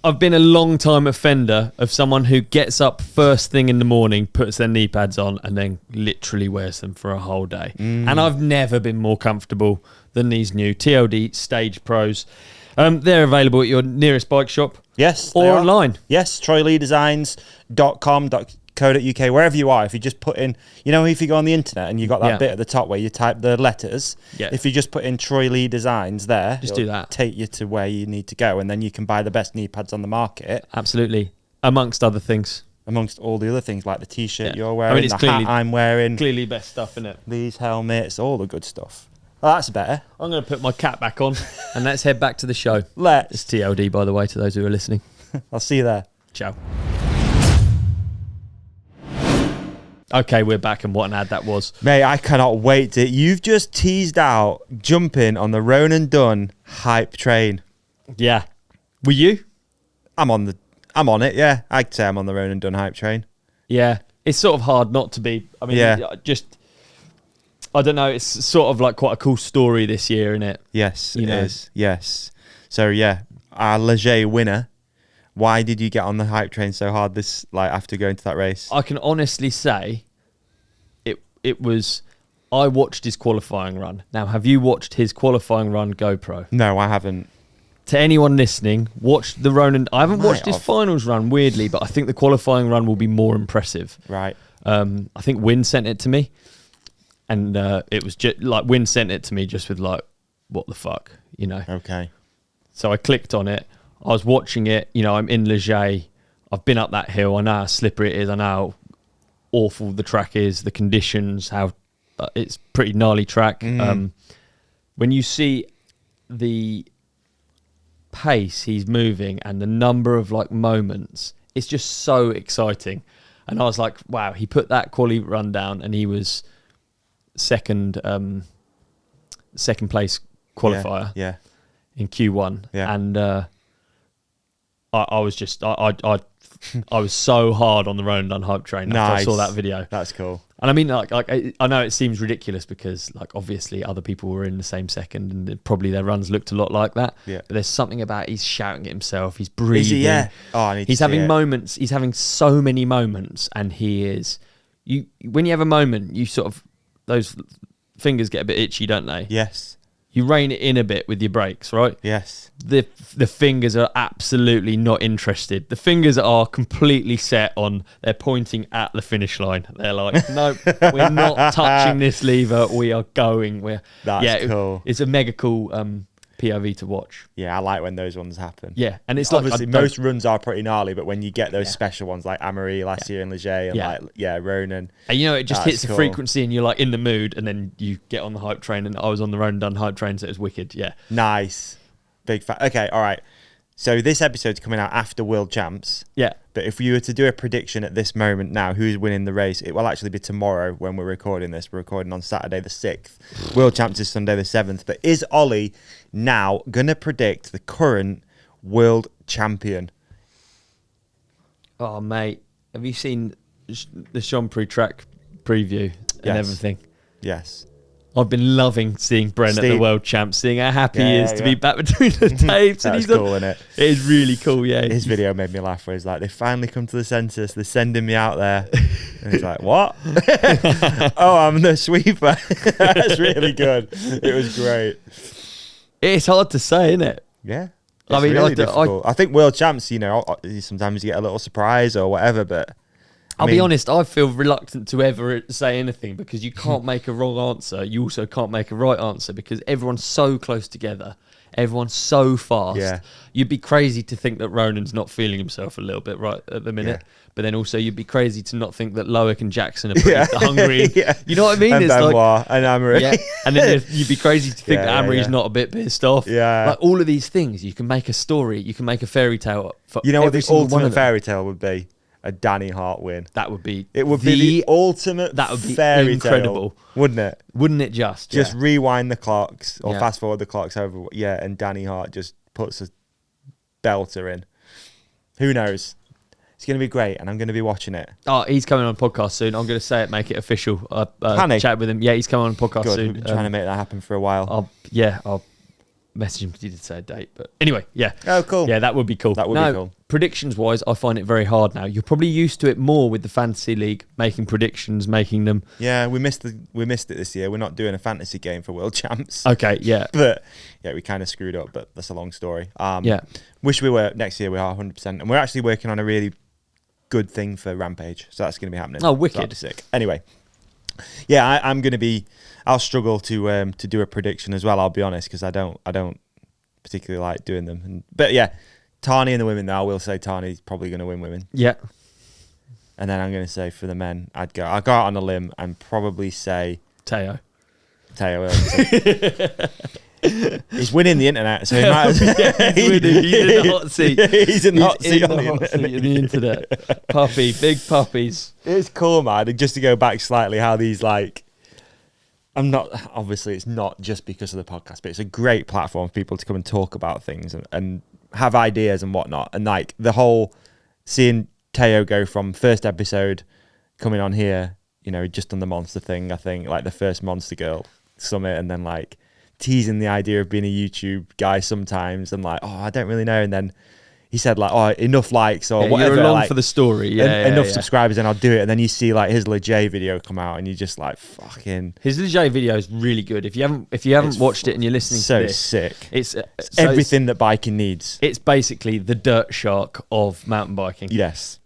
long time offender of someone who gets up first thing in the morning, puts their knee pads on, and then literally wears them for a whole day. And I've never been more comfortable than these new TLD Stage Pros. They're available at your nearest bike shop. Yes. Or they are. online. Yes. troyleedesigns.com.co.uk, wherever you are. If you just put in, if you go on the internet and you got that Yeah. bit at the top where you type the letters, Yeah. if you just put in Troy Lee Designs there, Just it'll do that. take you to where you need to go, and then you can buy the best knee pads on the market, Absolutely. Amongst other things. amongst all the other things like the t-shirt Yeah. you're wearing, it's the clearly- hat I'm wearing, Clearly best stuff, innit? these helmets, all the good stuff. Well, that's better. I'm going to put my cap back on and let's head back to the show. It's Let's. TLD, by the way, to those who are listening. I'll see you there. Ciao. Okay, we're back, and what an ad that was. Mate, I cannot wait to... You've just teased out jumping on the Ronan Dunne hype train. Yeah. Were you? I'm on it, yeah. I'd say I'm on the Ronan Dunne hype train. Yeah. It's sort of hard not to be. I mean, I don't know. It's sort of like quite a cool story this year, isn't it? Yes, it is. Yes. So, yeah, our Leger winner. Why did you get on the hype train so hard after going to that race? I can honestly say it was... I watched his qualifying run. Now, have you watched his qualifying run GoPro? No, I haven't. To anyone listening, watch the Ronan... I haven't watched his finals run, weirdly, but I think the qualifying run will be more impressive. Right. I think Win sent it to me. And it was just... Win sent it to me just with, what the fuck, Okay. So I clicked on it. I was watching it. I'm in Leger. I've been up that hill. I know how slippery it is. I know how awful the track is, the conditions, how it's pretty gnarly track. When you see the pace he's moving and the number of moments, it's just so exciting. And I was like, wow, he put that quali run down and he was second place qualifier in Q1. Yeah. And I was just I was so hard on the Ronan Dunne hype train after I saw that video. That's cool. And I mean, I know it seems ridiculous because, obviously other people were in the same second and probably their runs looked a lot like that. Yeah. But there's something about he's shouting at himself, he's breathing. Is he? Yeah. Oh, I need he's to having see it. moments. He's having so many moments, and he is. When you have a moment, you sort of those fingers get a bit itchy, don't they? Yes. You rein it in a bit with your brakes, right? Yes. The fingers are absolutely not interested. The fingers are completely set on, they're pointing at the finish line. They're like, nope, we're not touching this lever. We are going. That's cool. It's a mega cool POV to watch. Yeah, I like when those ones happen. Yeah, and it's obviously most runs are pretty gnarly, but when you get those special ones like Amaury last year in Leger and Ronan, and it just hits the cool. frequency, and you're in the mood, and then you get on the hype train. And I was on the Ronan Dunne hype train, so it was wicked. Yeah, nice, big fan. Okay, all right. So this episode's coming out after World Champs. Yeah. But if you were to do a prediction at this moment now, who's winning the race, it will actually be tomorrow when we're recording this. We're recording on Saturday the 6th. World Champs is Sunday the 7th. But is Ollie now going to predict the current world champion? Oh, mate. Have you seen the Chamonix track preview and everything? Yes. I've been loving seeing Brent at the World Champs, seeing how happy he is to be back between the tapes. That's cool, isn't it? It is really cool, yeah. His video made me laugh where he's like, they finally come to the census, they're sending me out there. And he's like, what? Oh, I'm the sweeper. That's really good. It was great. It's hard to say, isn't it? Yeah. I mean, really difficult. I think World Champs, sometimes you get a little surprise or whatever, but I'll be honest, I feel reluctant to ever say anything because you can't make a wrong answer. You also can't make a right answer because everyone's so close together. Everyone's so fast. Yeah. You'd be crazy to think that Ronan's not feeling himself a little bit right at the minute. Yeah. But then also you'd be crazy to not think that Loic and Jackson are pretty hungry. Yeah. You know what I mean? And Benoit and Amaury. Yeah. And then you'd be crazy to think that Amaury's not a bit pissed off. Yeah. Like all of these things, you can make a story, you can make a fairy tale for what every the single one ultimate of them. fairy tale would be? A Danny Hart win. That would be the ultimate that would be fairy incredible, tale, wouldn't it? Wouldn't it just rewind the clocks or fast forward the clocks over, and Danny Hart just puts a belter in. Who knows? It's going to be great, and I'm going to be watching it. Oh, he's coming on a podcast soon. I'm going to say it, make it official. Chat with him. Yeah, he's coming on a podcast soon. We've been trying to make that happen for a while. I'll message him because he did say a date. But anyway, yeah. Oh, cool. Yeah, that would be cool. That would be cool. Predictions-wise, I find it very hard now. You're probably used to it more with the Fantasy League, making predictions, making them. Yeah, we missed it this year. We're not doing a fantasy game for World Champs. Okay, yeah. But yeah, we kind of screwed up, but that's a long story. Yeah. Wish we were next year. We are 100%. And we're actually working on a really good thing for Rampage. So that's going to be happening. Oh, wicked. So that'll be sick. Anyway. Yeah, I'm going to be... I'll struggle to do a prediction as well, I'll be honest, because I don't particularly like doing them. But yeah, Tyne and the women, though, I will say Tyne's probably going to win women. Yeah. And then I'm going to say for the men, I'll go out on a limb and probably say... Theo Erlangsen. He's winning the internet, so he might as well. He's winning. He's in the hot seat. He's in the hot seat on the internet. Puppy, big puppies. It's cool, man. And just to go back slightly, how these like, obviously it's not just because of the podcast, but it's a great platform for people to come and talk about things and have ideas and whatnot. And like the whole seeing Theo go from first episode coming on here, just on the monster thing, I think like the first Monster Girl Summit, and then like teasing the idea of being a YouTube guy sometimes, and like, oh, I don't really know. And then he said like, oh, enough likes or whatever. You're along like, for the story. Enough subscribers and I'll do it. And then you see like his Lejay video come out and you just like, fucking. His Lejay video is really good. If you haven't watched it and you're listening to this, sick. It's everything that biking needs. It's basically the Dirt Shark of mountain biking. Yes.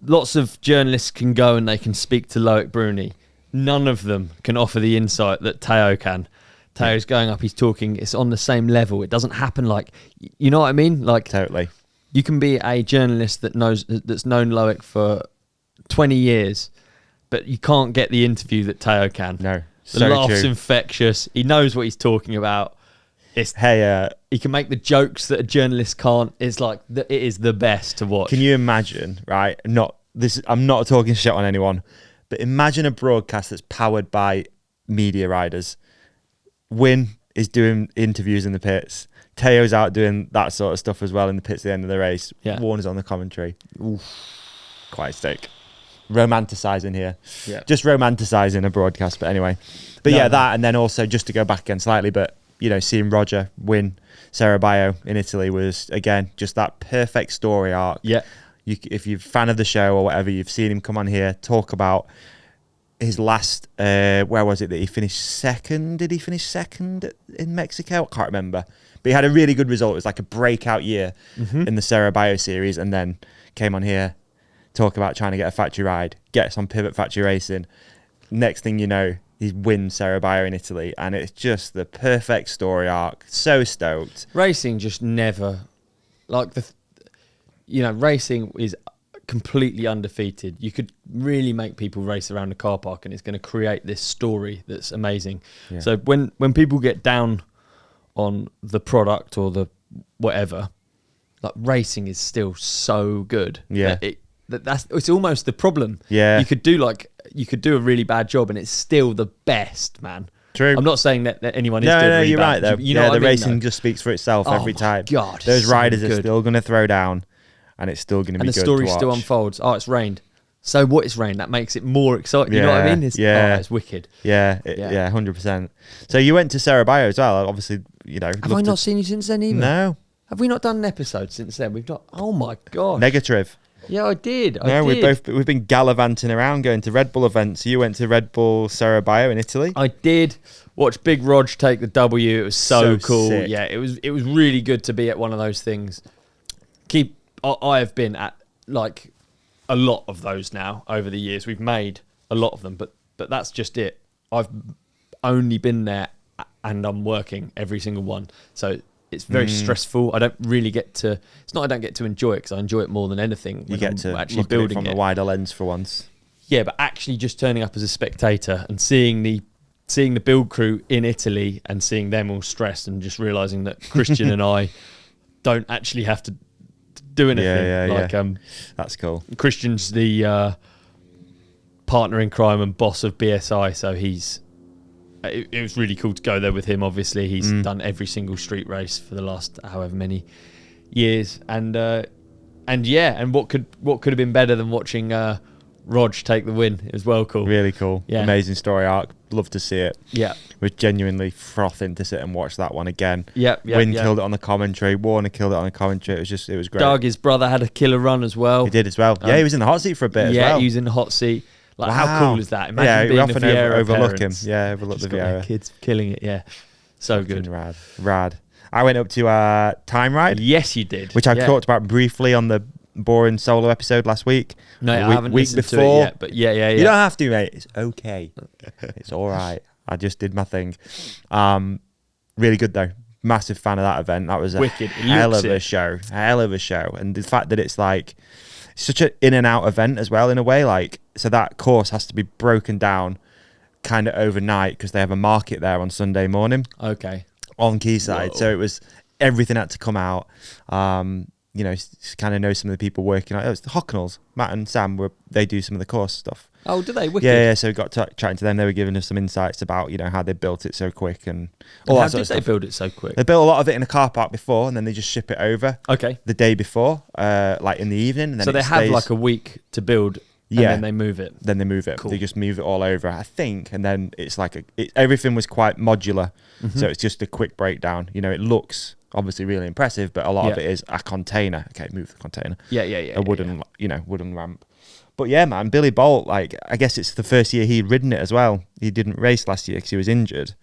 Lots of journalists can go and they can speak to Loic Bruni. None of them can offer the insight that Theo can. Theo's going up, he's talking, it's on the same level. It doesn't happen like, you know what I mean? Like, totally. You can be a journalist that's known Loic for 20 years, but you can't get the interview that Theo can. No, the laugh's infectious. He knows what he's talking about. He can make the jokes that a journalist can't. It's like it is the best to watch. Can you imagine? Right? I'm not talking shit on anyone, but imagine a broadcast that's powered by media riders. Win is doing interviews in the pits. Theo's out doing that sort of stuff as well in the pits at the end of the race. Yeah. Warner's on the commentary. Oof. Quite sick. Romanticising here. Yeah. Just romanticising a broadcast, but anyway. But that, and then also just to go back again slightly, but seeing Roger win Cerro Abajo in Italy was, again, just that perfect story arc. Yeah. If you're a fan of the show or whatever, you've seen him come on here, talk about his last, where was it that he finished second? Did he finish second in Mexico? I can't remember. But he had a really good result. It was like a breakout year in the Cerro Abajo series, and then came on here, talk about trying to get a factory ride, gets on Pivot Factory Racing. Next thing you know, he wins Cerro Abajo in Italy, and it's just the perfect story arc. So stoked. Racing just never, racing is completely undefeated. You could really make people race around a car park, and it's going to create this story that's amazing. Yeah. So when people get down on the product or the whatever, like racing is still so good. Yeah. It's almost the problem. Yeah. You could do a really bad job and it's still the best, man. True. I'm not saying that anyone is doing really you're bad. right though. You know what I mean, racing just speaks for itself every time. God, those riders so are still going to throw down, and it's still going to be good to watch. And the story still unfolds. Oh, it's rained. So what is rain? That makes it more exciting. You know what I mean? It's wicked. Yeah, 100%. So you went to Cerro Abajo as well. Obviously, Have I not seen you since then either? No. Have we not done an episode since then? We've not. Oh my god. Negative. Yeah, I did. We've been gallivanting around, going to Red Bull events. You went to Red Bull Cerro Abajo in Italy. I did. Watch Big Rog take the W. It was so cool. Sick. Yeah, it was really good to be at one of those things. I have been at like a lot of those now over the years. We've made a lot of them, but that's just it. I've only been there and I'm working every single one. So it's very stressful. I don't really get to. It's not I don't get to enjoy it because I enjoy it more than anything. You get to actually look building at it from a wider lens for once. Yeah, but actually just turning up as a spectator and seeing the build crew in Italy and seeing them all stressed and just realizing that Christian and I don't actually have to do anything. That's cool. Christian's the partner in crime and boss of BSI, so it was really cool to go there with him. Obviously, he's done every single street race for the last however many years, and what could have been better than watching Rog take the win? It was well cool. Really cool. Yeah. Amazing story arc. Love to see it. Yeah. Was genuinely frothing to sit and watch that one again. Yeah. Win killed it on the commentary. Warner killed it on the commentary. It was great. Doug, his brother, had a killer run as well. He did as well. He was in the hot seat for a bit as well. Yeah, he was in the hot seat. Like, how cool is that? Imagine being we often the Vieira overlook parents. him. Yeah, overlook the Vieira. Kids killing it. Yeah, so good. Rad. I went up to Time Ride. Yes, you did. Which I talked about briefly on the boring solo episode last week. No, I haven't listened to it yet. But yeah. You don't have to, mate. It's okay. It's all right. I just did my thing. Really good though. Massive fan of that event. That was a wicked. Hell of a show. And the fact that it's like such an in and out event as well in a way, like, so that course has to be broken down kind of overnight because they have a market there on Sunday morning. Okay. on quayside. Whoa. So it was everything had to come out. You know, kind of know some of the people working on it. Was the Hocknells, Matt and Sam, they do some of the course stuff. Oh, do they? Wicked. Yeah. So we got chatting to them. They were giving us some insights about, you know, how they built it so quick and all How that sort did of they stuff. build it so quick? They built a lot of it in a car park before, and then they just ship it over Okay. the day before, like in the evening. And then So it they have stays- like a week to build, and Yeah. then they move it. Then they move it. Cool. They just move it all over, I think. And then it's like everything was quite modular. Mm-hmm. So it's just a quick breakdown. You know, it looks obviously really impressive, but a lot of Yeah. it is a container. Okay, move the container. Yeah. A wooden, you know, wooden ramp. But yeah, man, Billy Bolt, like, I guess it's the first year he'd ridden it as well. He didn't race last year because he was injured.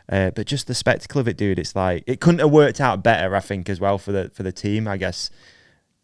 But just the spectacle of it, dude, it's like, it couldn't have worked out better, I think, as well for the team. I guess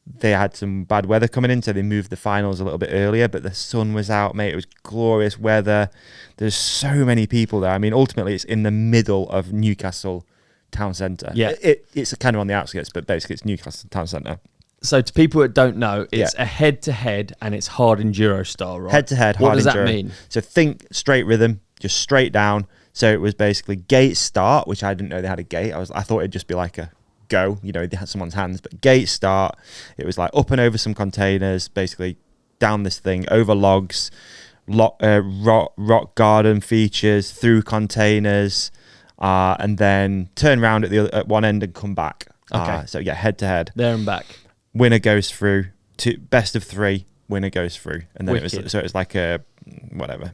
they had some bad weather coming in, so they moved the finals a little bit earlier, but the sun was out, mate. It was glorious weather. There's so many people there. I mean, ultimately, it's in the middle of Newcastle town centre. Yeah. It's kind of on the outskirts, but basically it's Newcastle town centre. So to people that don't know, it's a head-to-head and it's hard enduro style, right? Head-to-head, What hard does that enduro. mean? So think straight rhythm, just straight down. So it was basically gate start, which I didn't know they had a gate. I thought it'd just be like a go, you know, they had someone's hands, but gate start, it was like up and over some containers, basically down this thing, over logs, rock garden features, through containers, and then turn around at one end and come back. Okay. So yeah, head to head. There and back. Winner goes through to best of 3. Winner goes through, and then it Wicked. was like a whatever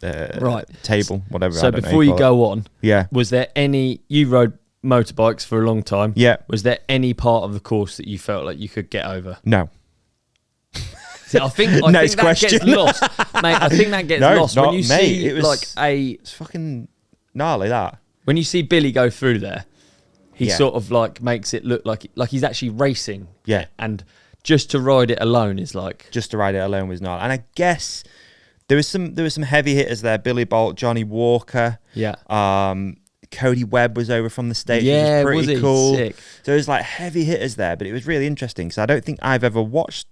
Right. table, whatever. So I don't know before how you call it. go on, Yeah, was there any, you rode motorbikes for a long time. yeah, Was there any part of the course that you felt like you could get over? no. See, I think Next that question. gets lost, mate. I think that gets No, lost when not- you mate, see it was- like It's fucking gnarly that. when you see Billy go through there. He Yeah. sort of like makes it look like he's actually racing. Yeah. And just to ride it alone is like, Just to ride it alone was gnarly. And I guess there was some heavy hitters there. Billy Bolt, Johnny Walker, yeah. Cody Webb was over from the States, Yeah, which was was pretty he? cool. Sick. So it was like heavy hitters there, but it was really interesting because I don't think I've ever watched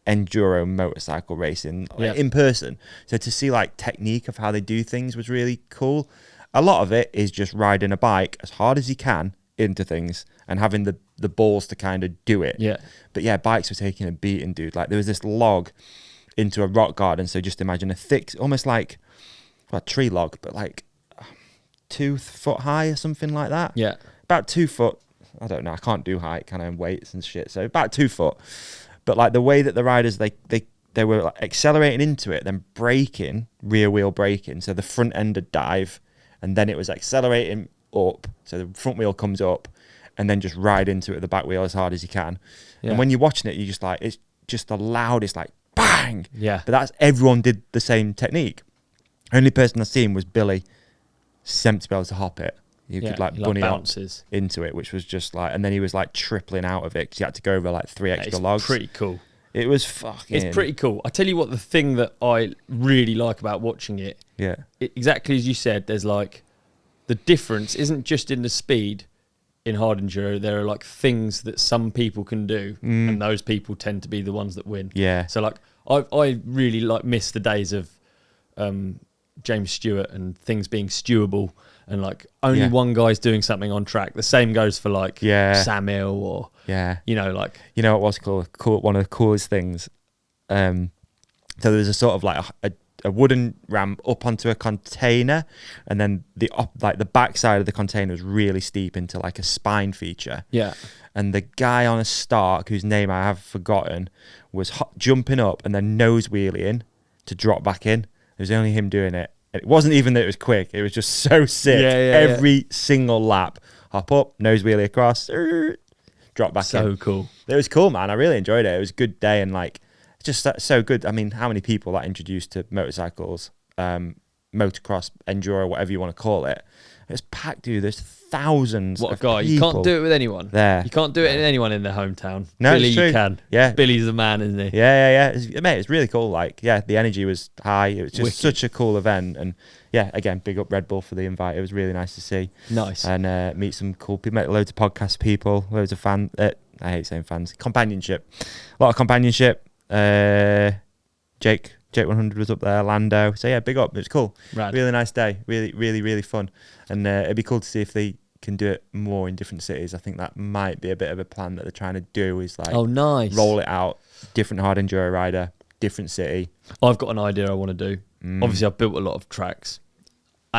enduro motorcycle racing like, Yeah. in person. So to see like technique of how they do things was really cool. A lot of it is just riding a bike as hard as you can into things and having the balls to kind of do it. Yeah. But yeah, bikes were taking a beating, dude. Like there was this log into a rock garden. So just imagine a thick, almost like a tree log, but like 2 foot high or something like that. Yeah. About 2 foot. I don't know. I can't do height kind of weights and shit. So about 2 foot. But like the way that the riders, they were like accelerating into it, then braking, rear wheel braking. So the front end would dive and then it was accelerating up. So the front wheel comes up and then just ride into it with the back wheel as hard as you can. Yeah. And when you're watching it, you just like, it's just the loudest, like bang. Yeah. But that's, everyone did the same technique. Only person I seen was Billy. Sent to be able to hop it. You Yeah, could like he, bunny hop bounces. into it, which was just like, and then he was like tripling out of it because he had to go over like 3 extra It's logs. pretty cool. It was fucking. It's pretty cool. I tell you what, the thing that I really like about watching it, Yeah. exactly as you said, there's like the difference isn't just in the speed in hard enduro. There are like things that some people can do, and those people tend to be the ones that win. Yeah. So like I really like miss the days of James Stewart and things being stewable and like only Yeah. one guy's doing something on track. The same goes for like Sam Hill or Yeah. you know like You know what was cool? One of the coolest things. So there was a sort of like a wooden ramp up onto a container, and then the back side of the container was really steep into like a spine feature. yeah. And the guy on a start, whose name I have forgotten, was jumping up and then nose wheeling to drop back in. It was only him doing it. It wasn't even that it was quick. It was just so sick. Every single lap, hop up, nose wheelie across, drop back in. So cool. It was cool, man. I really enjoyed it. It was a good day and like just so good. I mean, how many people that introduced to motorcycles, motocross, enduro, whatever you want to call it. It was packed, dude. There's thousands What a of guy. You people can't do it with anyone. there. You can't do it in anyone in their hometown. No, Billy, it's true. you can. Yeah. Billy's the man, isn't he? Yeah. Mate, it's really cool. Like, yeah, the energy was high. It was just Wicked. such a cool event. And yeah, again, big up Red Bull for the invite. It was really nice to see. Nice. And meet some cool people, met loads of podcast people, loads of fans. I hate saying fans. Companionship. A lot of companionship. Jake 100 was up there, Lando. So yeah, big up. It was cool. Rad. Really nice day. Really fun. And it'd be cool to see if they can do it more in different cities. I think that might be a bit of a plan that they're trying to do, is like, oh, nice. roll it out, different hard enduro rider, different city. I've got an idea I want to do. Obviously, I've built a lot of tracks.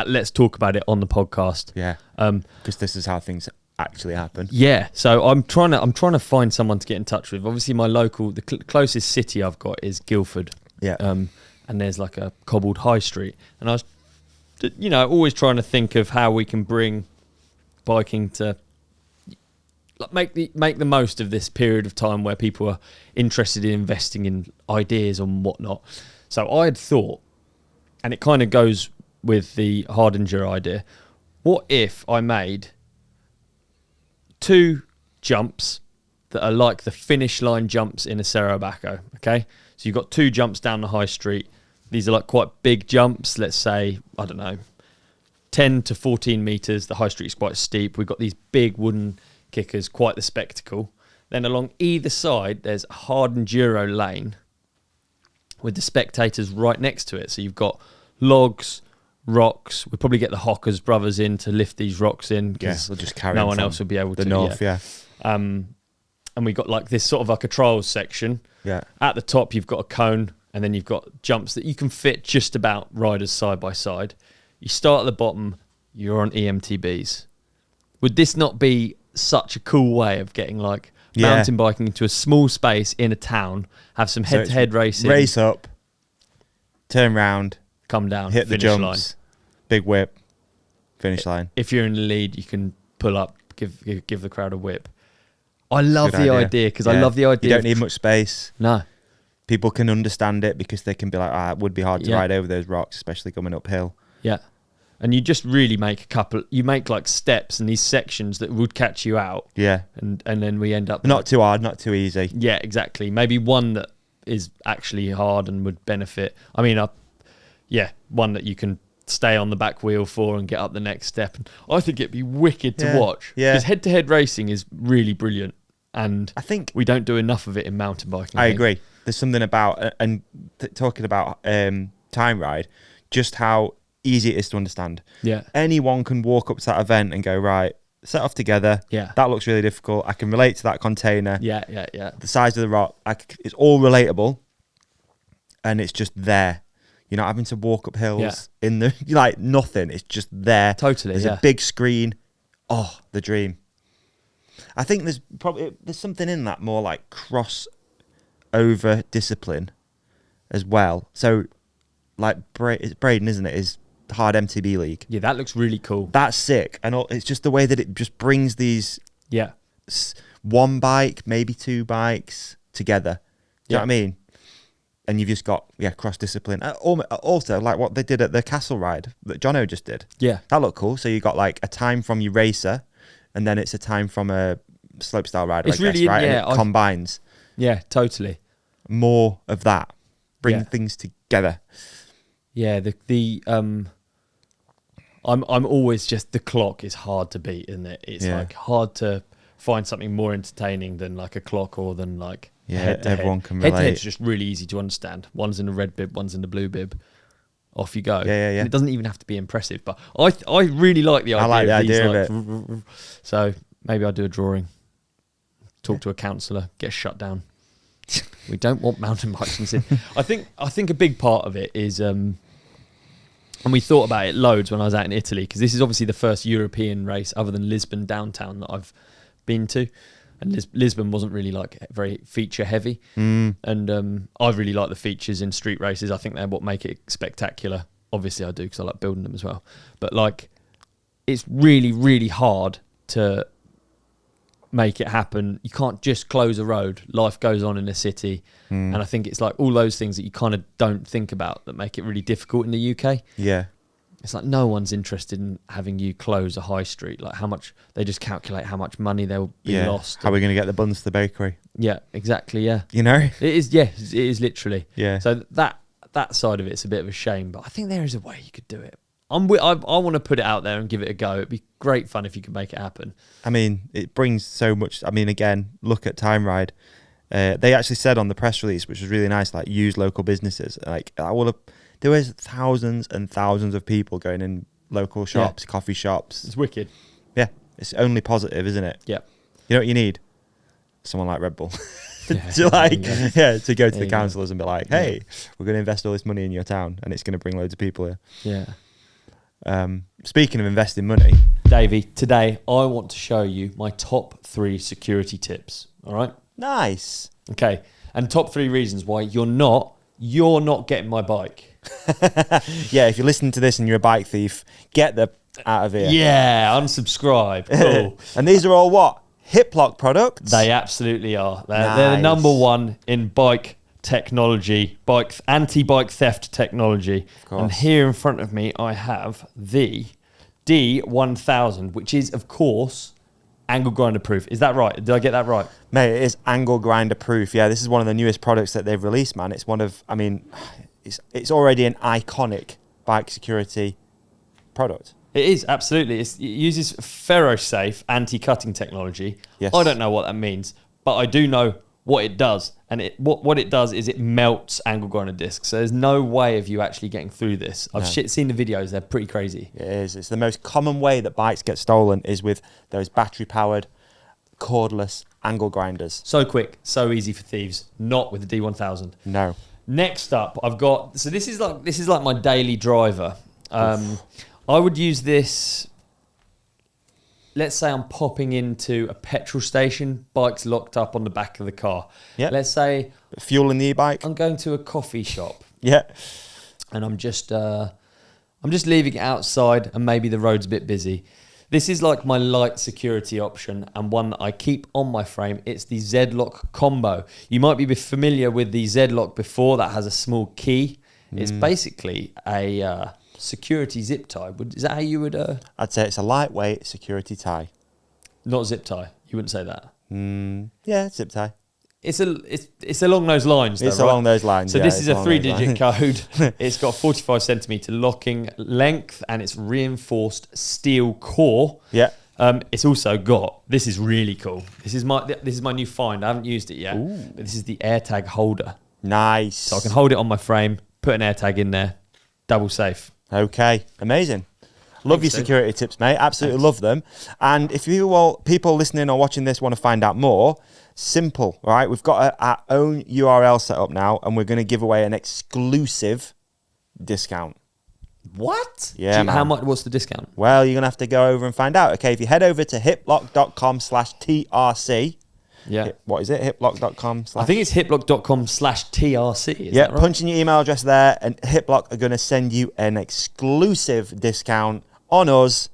Let's talk about it on the podcast. Yeah, because this is how things actually happen. Yeah, so I'm trying to find someone to get in touch with. Obviously, my local, the closest city I've got is Guildford. Yeah. And there's like a cobbled high street, and I was, always trying to think of how we can bring biking to make the most of this period of time where people are interested in investing in ideas and whatnot. So I had thought, and it kind of goes with the hard enduro idea, what if I made 2 jumps that are like the finish line jumps in a Cerro Abajo, okay? So you've got 2 jumps down the high street. These are like quite big jumps, let's say, I don't know, 10 to 14 metres. The high street is quite steep. We've got these big wooden kickers, quite the spectacle. Then along either side, there's a hard enduro lane with the spectators right next to it. So you've got logs, rocks. We'll probably get the Hockers brothers in to lift these rocks in, because we'll just carry no them one from else will be able the to. north. Yeah. And we got like this sort of like a trials section. Yeah. At the top, you've got a cone, and then you've got jumps that you can fit just about riders side by side. You start at the bottom, you're on EMTBs. Would this not be such a cool way of getting like mountain biking into a small space in a town, have some head-to-head racing, race up, turn round, come down, hit the finish jumps, line. big whip, finish line. If you're in the lead, you can pull up, give the crowd a whip. I love Good the idea because I love the idea. You don't need much space. No. People can understand it because they can be like, it would be hard to ride over those rocks, especially coming uphill. Yeah. And you just really make you make like steps and these sections that would catch you out. Yeah. And then we end up. Not too hard, not too easy. Yeah, exactly. Maybe one that is actually hard and would benefit. I mean, one that you can stay on the back wheel for and get up the next step. And I think it'd be wicked to watch. Yeah. Because head-to-head racing is really brilliant. And I think we don't do enough of it in mountain biking. I agree. There's something about, and talking about Tyne Ride, just how easy it is to understand. Yeah. Anyone can walk up to that event and go, right, set off together. Yeah. That looks really difficult. I can relate to that container. Yeah. The size of the rock, it's all relatable. And it's just there. You're not having to walk up hills in the, like, nothing. It's just there. Totally. There's a big screen. Oh, the dream. I think there's something in that more like cross over discipline as well. So, like it's Braden, isn't it? Is hard MTB league. Yeah, that looks really cool. That's sick, and it's just the way that it just brings these one bike, maybe 2 bikes together. Do you know what I mean? And you've just got cross discipline. Also, like what they did at the Castle Ride that Jono just did. Yeah, that looked cool. So you got like a time from your racer, and then it's a time from a slopestyle rider. It's really right. And it combines. Yeah, totally. More of that. Bring things together. Yeah, I'm always just, the clock is hard to beat, isn't it? It's like hard to find something more entertaining than like a clock or than like head-to-head. Everyone can relate. Head-to-head's just really easy to understand. One's in the red bib, one's in the blue bib. Off you go. Yeah. And it doesn't even have to be impressive, but I really like the idea. I like the idea of it. So maybe I'll do a drawing. Talk to a counsellor, get shut down. We don't want mountain bikes in Sydney. I think a big part of it is, and we thought about it loads when I was out in Italy, because this is obviously the first European race other than Lisbon downtown that I've been to, and Lisbon wasn't really like very feature heavy, and I really like the features in street races. I think they're what make it spectacular. Obviously I do, because I like building them as well, but like it's really, really hard to make it happen. You can't just close a road. Life goes on in a city, and I think it's like all those things that you kind of don't think about that make it really difficult in the UK. Yeah, it's like no one's interested in having you close a high street. Like how much they just calculate how much money they'll be lost. How are we going to get the buns to the bakery? Yeah, exactly. Yeah, you know, it is. Yeah, it is literally. Yeah. So that side of it's a bit of a shame, but I think there is a way you could do it. I want to put it out there and give it a go. It'd be great fun if you could make it happen. I mean, it brings so much. I mean, again, look at Tyne Ride. They actually said on the press release, which was really nice, like use local businesses. Like there was thousands and thousands of people going in local shops, coffee shops. It's wicked. Yeah, It's only positive, isn't it? Yeah. You know what you need? Someone like Red Bull. Yeah. To like, Yeah. to go to There the you go. councillors and be like, hey, we're going to invest all this money in your town and it's going to bring loads of people here. Yeah. Speaking of investing money, Davey, today I want to show you my top 3 security tips. All right. nice. Okay. And top 3 reasons why you're not getting my bike. Yeah, if you're listening to this and you're a bike thief, get the out of here. Yeah. Unsubscribe. Cool. And these are all what? Hiplok products? They absolutely are. They're the Nice. number one in bike technology, anti-bike theft technology. course. And here in front of me, I have the D1000, which is, of course, angle grinder proof. Is that right? Did I get that right? Mate, it is angle grinder proof. Yeah, this is one of the newest products that they've released, man. It's it's already an iconic bike security product. It is, absolutely. It uses ferrosafe anti-cutting technology. Yes. I don't know what that means, but I do know what it does. And what it does is it melts angle grinder discs. So there's no way of you actually getting through this. I've seen the videos. They're pretty crazy. It is. It's the most common way that bikes get stolen is with those battery-powered, cordless angle grinders. So quick, so easy for thieves. Not with the D1000. No. Next up, I've got... So this is like my daily driver. I would use this... Let's say I'm popping into a petrol station, bike's locked up on the back of the car. Yeah. Let's say Fuel in the e-bike. I'm going to a coffee shop Yeah. and I'm just leaving it outside and maybe the road's a bit busy. This is like my light security option and one that I keep on my frame. It's the Z-Lock combo. You might be familiar with the Z-Lock before that has a small key. It's basically a security zip tie. Is that how you would... I'd say it's a lightweight security tie. Not zip tie. You wouldn't say that. Yeah, zip tie. It's along those lines, though, It's right? along those lines. So yeah, this it's is a along those 3-digit lines. code. It's got 45 centimeter locking length and it's reinforced steel core. Yeah. It's also got, this is really cool. This is my new find. I haven't used it yet. But this is the AirTag holder. Nice. So I can hold it on my frame, put an AirTag in there, double safe. Okay, amazing. Love your Steve. security tips, mate. Absolutely love them. And if people listening or watching this want to find out more, simple, all right? We've got our own URL set up now, and we're going to give away an exclusive discount. What? Yeah, man. How much? What's the discount? Well, you're going to have to go over and find out. Okay, if you head over to hiplok.com/TRC. Yeah. What is it? Hiplok.com/. I think it's hiplok.com/TRC. Is Yeah, that right? punch in your email address there, and Hiplok are going to send you an exclusive discount on us,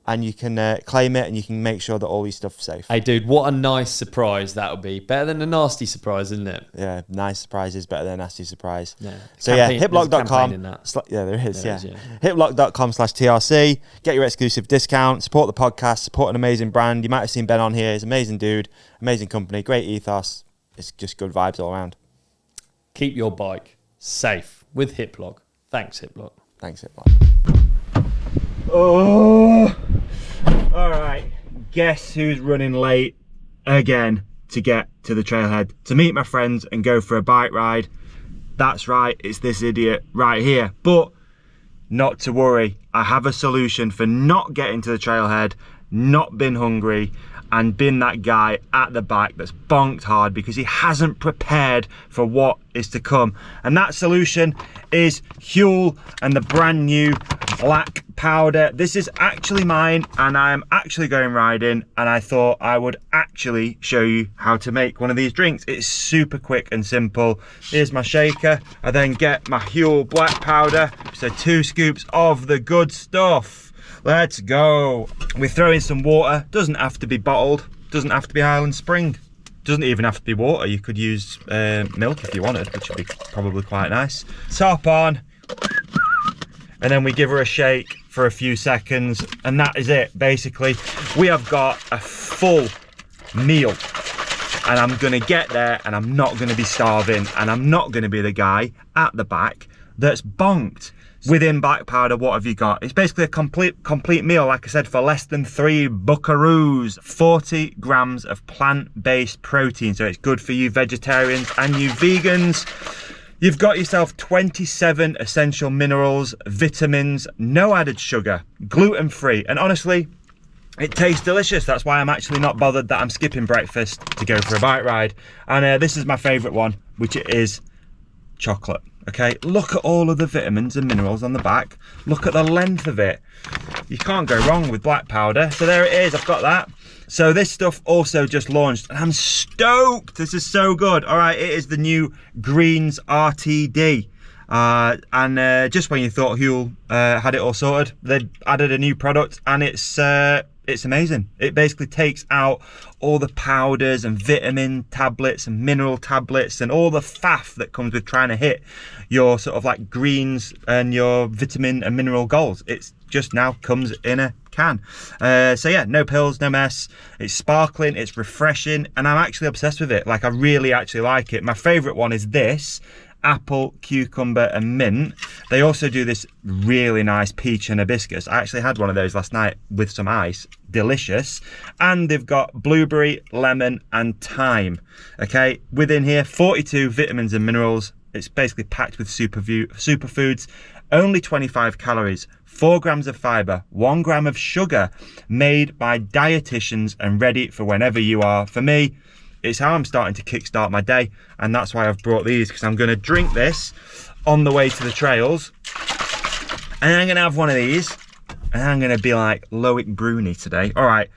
and you can claim it, and you can make sure that all your stuff's safe. Hey, dude, what a nice surprise that would be. Better than a nasty surprise, isn't it? Yeah, nice surprise is better than a nasty surprise. Yeah. So Campaign- yeah, there's a campaign in hiplok.com. that. Yeah, there is. There Yeah, is, yeah. hiplok.com/TRC. Get your exclusive discount. Support the podcast. Support an amazing brand. You might have seen Ben on here. He's an amazing dude, amazing company, great ethos. It's just good vibes all around. Keep your bike safe with Hiplok. Thanks, Hiplok. Thanks, Hiplok. Oh, all right. Guess who's running late again to get to the trailhead to meet my friends and go for a bike ride? That's right, it's this idiot right here. But not to worry, I have a solution for not getting to the trailhead, not being hungry, and been that guy at the back that's bonked hard because he hasn't prepared for what is to come. And that solution is HUEL and the brand new black powder. This is actually mine, and I'm actually going riding, and I thought I would actually show you how to make one of these drinks. It's super quick and simple. Here's my shaker. I then get my HUEL black powder, so 2 scoops of the good stuff. Let's go. We throw in some water. Doesn't have to be bottled. Doesn't have to be Highland Spring. Doesn't even have to be water. You could use milk if you wanted, which would be probably quite nice. Top on. And then we give her a shake for a few seconds. And that is it, basically. We have got a full meal. And I'm going to get there and I'm not going to be starving. And I'm not going to be the guy at the back that's bonked. Within black powder, what have you got? It's basically a complete meal, like I said, for less than 3 buckaroos. 40 grams of plant-based protein, so it's good for you vegetarians and you vegans. You've got yourself 27 essential minerals, vitamins, no added sugar, gluten-free, and honestly, It tastes delicious. That's why I'm actually not bothered that I'm skipping breakfast to go for a bike ride. And this is my favourite one, which is chocolate. Okay, look at all of the vitamins and minerals on the back. Look at the length of it. You can't go wrong with black powder. So there it is, I've got that. So this stuff also just launched and I'm stoked. This is so good. All right, it is the new Greens RTD. Just when you thought HUEL had it all sorted, they added a new product and it's amazing. It basically takes out all the powders and vitamin tablets and mineral tablets and all the faff that comes with trying to hit your sort of like greens and your vitamin and mineral goals. It's just now comes in a can. So yeah, no pills, no mess. It's sparkling, it's refreshing, and I'm actually obsessed with it. Like, I really actually like it. My favorite one is this. Apple, cucumber and mint. They also do this really nice peach and hibiscus. I actually had one of those last night with some ice. Delicious. And they've got blueberry, lemon and thyme. Okay, within here 42 vitamins and minerals. It's basically packed with superfoods. Only 25 calories, 4 grams of fiber, 1 gram of sugar, made by dietitians and ready for whenever you are. For me, it's how I'm starting to kickstart my day, and that's why I've brought these, because I'm going to drink this on the way to the trails, and I'm going to have one of these, and I'm going to be like Loic Bruni today. All right,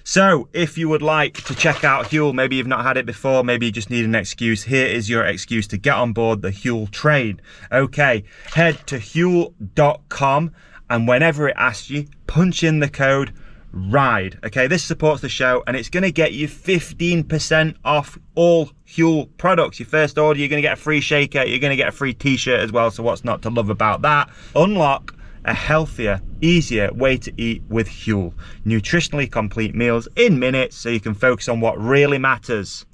so if you would like to check out HUEL, maybe you've not had it before, maybe you just need an excuse, here is your excuse to get on board the HUEL train. Okay, head to HUEL.com, and whenever it asks you, punch in the code RIDE. Okay, this supports the show and it's going to get you 15% off all HUEL products. Your first order, you're going to get a free shaker, you're going to get a free t-shirt as well, so what's not to love about that? Unlock a healthier, easier way to eat with HUEL. Nutritionally complete meals in minutes so you can focus on what really matters.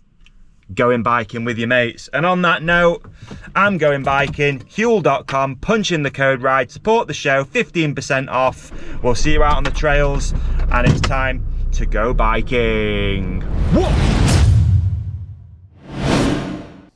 Going biking with your mates. And on that note, I'm going biking. HUEL.com, punch in the code RIDE, support the show, 15% off. We'll see you out on the trails, and it's time to go biking. Whoa!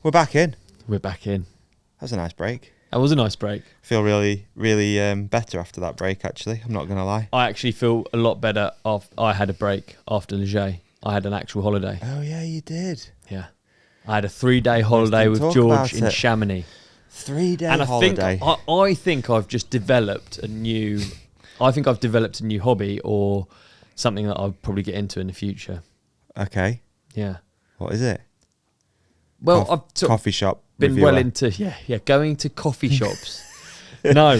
We're back in. We're back in. That was a nice break. That was a nice break. Feel really, really better after that break, actually. I'm not going to lie. I actually feel a lot better after I had a break after Leger. I had an actual holiday. Oh, yeah, you did. Yeah. I had a 3-day holiday with George in Chamonix. 3-day and holiday. I think I've just developed a new hobby, or something that I'll probably get into in the future. Okay. Yeah. What is it? Well, I've coffee shop been reviewer. well into going to coffee shops. No,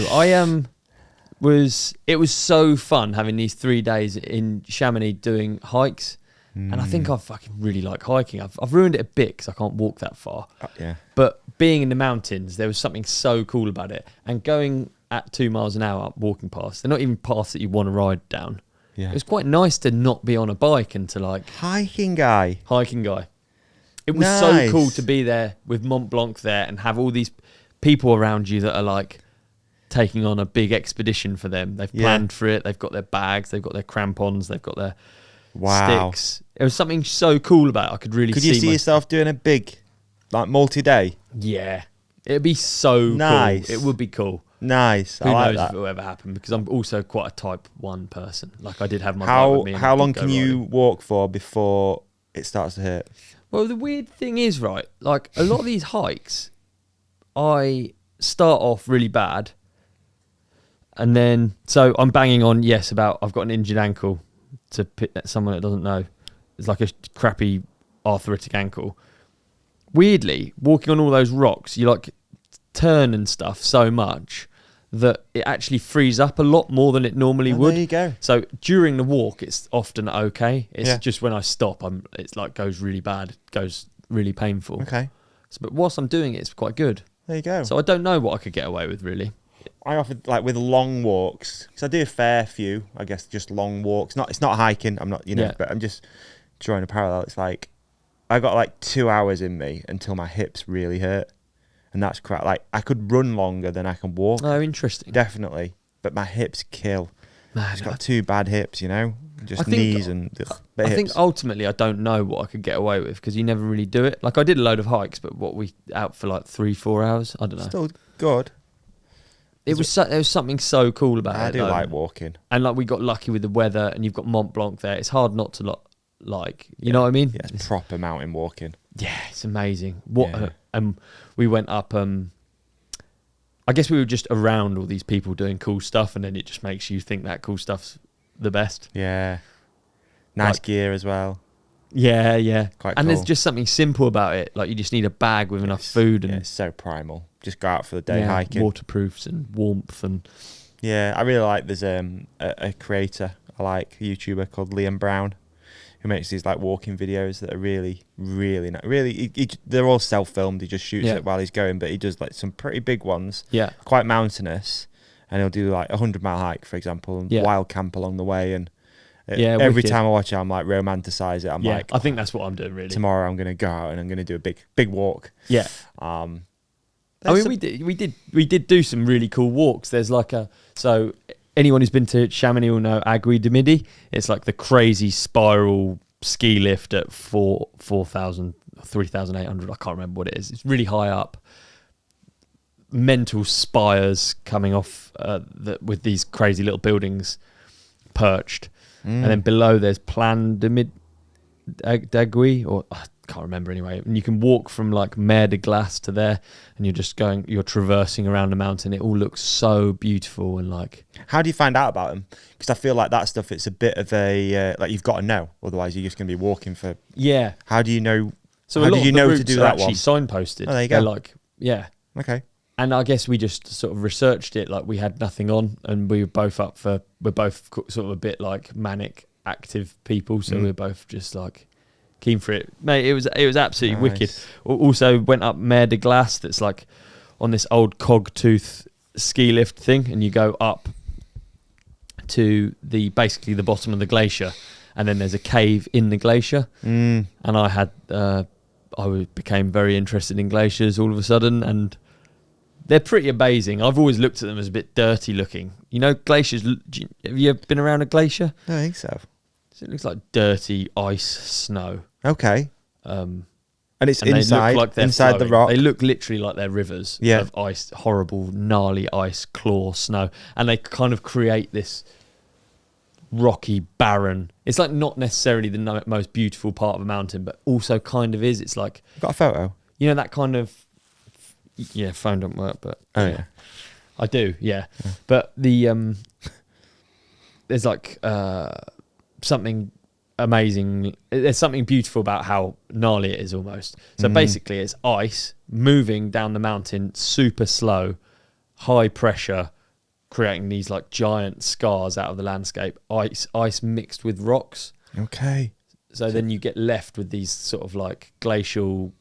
it was so fun having these 3 days in Chamonix doing hikes. And I think I fucking really like hiking. I've ruined it a bit because I can't walk that far. Yeah. But being in the mountains, there was something so cool about it. And going at 2 miles an hour, walking past, they're not even paths that you want to ride down. Yeah. It was quite nice to not be on a bike and to like... Hiking guy. It was so cool to be there with Mont Blanc there and have all these people around you that are like taking on a big expedition for them. They've planned for it. They've got their bags. They've got their crampons. They've got their... sticks. It was something so cool about it. I could really see. Could you see yourself doing a big, like, multi-day? Yeah, it'd be so nice. Cool. It would be cool. Nice. Who I like knows that. if it will ever happen? Because I'm also quite a type 1 person. Like, I did have my How bike with me. How long can you walk for before it starts to hurt? Well, the weird thing is, right, like a lot of these hikes, I start off really bad, and then so I'm banging on about I've got an injured ankle. To someone that doesn't know, it's like a crappy arthritic ankle. Weirdly, walking on all those rocks, you like turn and stuff so much that it actually frees up a lot more than it normally would. There you go. So during the walk, it's often okay. It's just when I stop, it's like goes really bad, it goes really painful. Okay. So, but whilst I'm doing it, it's quite good. There you go. So I don't know what I could get away with really. I often, like, with long walks, because I do a fair few, I guess, just long walks. It's not hiking. I'm not, but I'm just drawing a parallel. It's like I got like 2 hours in me until my hips really hurt, and that's crap. Like, I could run longer than I can walk. Oh, interesting. Definitely, but my hips kill. Man, I've got 2 bad hips, just knees and I think ultimately I don't know what I could get away with because you never really do it. Like, I did a load of hikes, but what we out for like 3-4 hours? I don't know. Still good. There was something so cool about it. I do though. like walking. And like we got lucky with the weather, and you've got Mont Blanc there. It's hard not to like. You know what I mean? Yeah, it's proper mountain walking. Yeah, it's amazing. What? Yeah. We went up. I guess we were just around all these people doing cool stuff, and then it just makes you think that cool stuff's the best. Yeah. Nice Like- gear as well. Yeah, yeah. Quite and cool. there's just something simple about it. Like you just need a bag with enough food and it's so primal. Just go out for the day hiking. waterproofs and warmth and Yeah, I really like. There's a creator I like, a YouTuber called Liam Brown, who makes these like walking videos that are really, really. They're all self-filmed. He just shoots it while he's going, but he does like some pretty big ones. Yeah. Quite mountainous, and he'll do like 100-mile hike, for example, and wild camp along the way. And every wicked. time I watch it, I'm like romanticize it. I'm like, I think that's what I'm doing really. tomorrow I'm gonna go out and I'm gonna do a big walk. Yeah. I mean, we did do some really cool walks. There's like so anyone who's been to Chamonix will know Aiguille de Midi. It's like the crazy spiral ski lift at 4,000, 3,800. I can't remember what it is. It's really high up. Mental spires coming off with these crazy little buildings perched. And then below there's Plan de Mid d'Aiguille, or I can't remember anyway. And you can walk from like Mer de Glace to there, and you're traversing around the mountain. It all looks so beautiful and like. How do you find out about them? Because I feel like that stuff, it's a bit of a like you've got to know, otherwise you're just going to be walking for. Yeah. How do you know? So how a lot did you of the know to routes do are that actually one? signposted. Oh, there you They're go. like, yeah. Okay. And I guess we just sort of researched it. Like we had nothing on, and we were both we're both sort of a bit like manic active people, so we were both just like keen for it, mate. It was absolutely wicked. Also went up Mer de Glace, that's like on this old cog tooth ski lift thing, and you go up to basically the bottom of the glacier, and then there's a cave in the glacier. And I became very interested in glaciers all of a sudden, and they're pretty amazing. I've always looked at them as a bit dirty looking. You know, glaciers. Have you ever been around a glacier? I think so. So it looks like dirty ice snow. Okay. And it's And inside, they look like they're inside the flowing. rock. They look literally like they're rivers of ice, horrible, gnarly ice, claw, snow. And they kind of create this rocky, barren. It's like not necessarily the most beautiful part of a mountain, but also kind of is. It's like, Got a photo? you know, that kind of, phone don't work, but Oh yeah. I do, yeah. But the there's like something amazing. There's something beautiful about how gnarly it is almost. So basically, it's ice moving down the mountain, super slow, high pressure, creating these like giant scars out of the landscape. Ice mixed with rocks. Okay. So then you get left with these sort of like glacial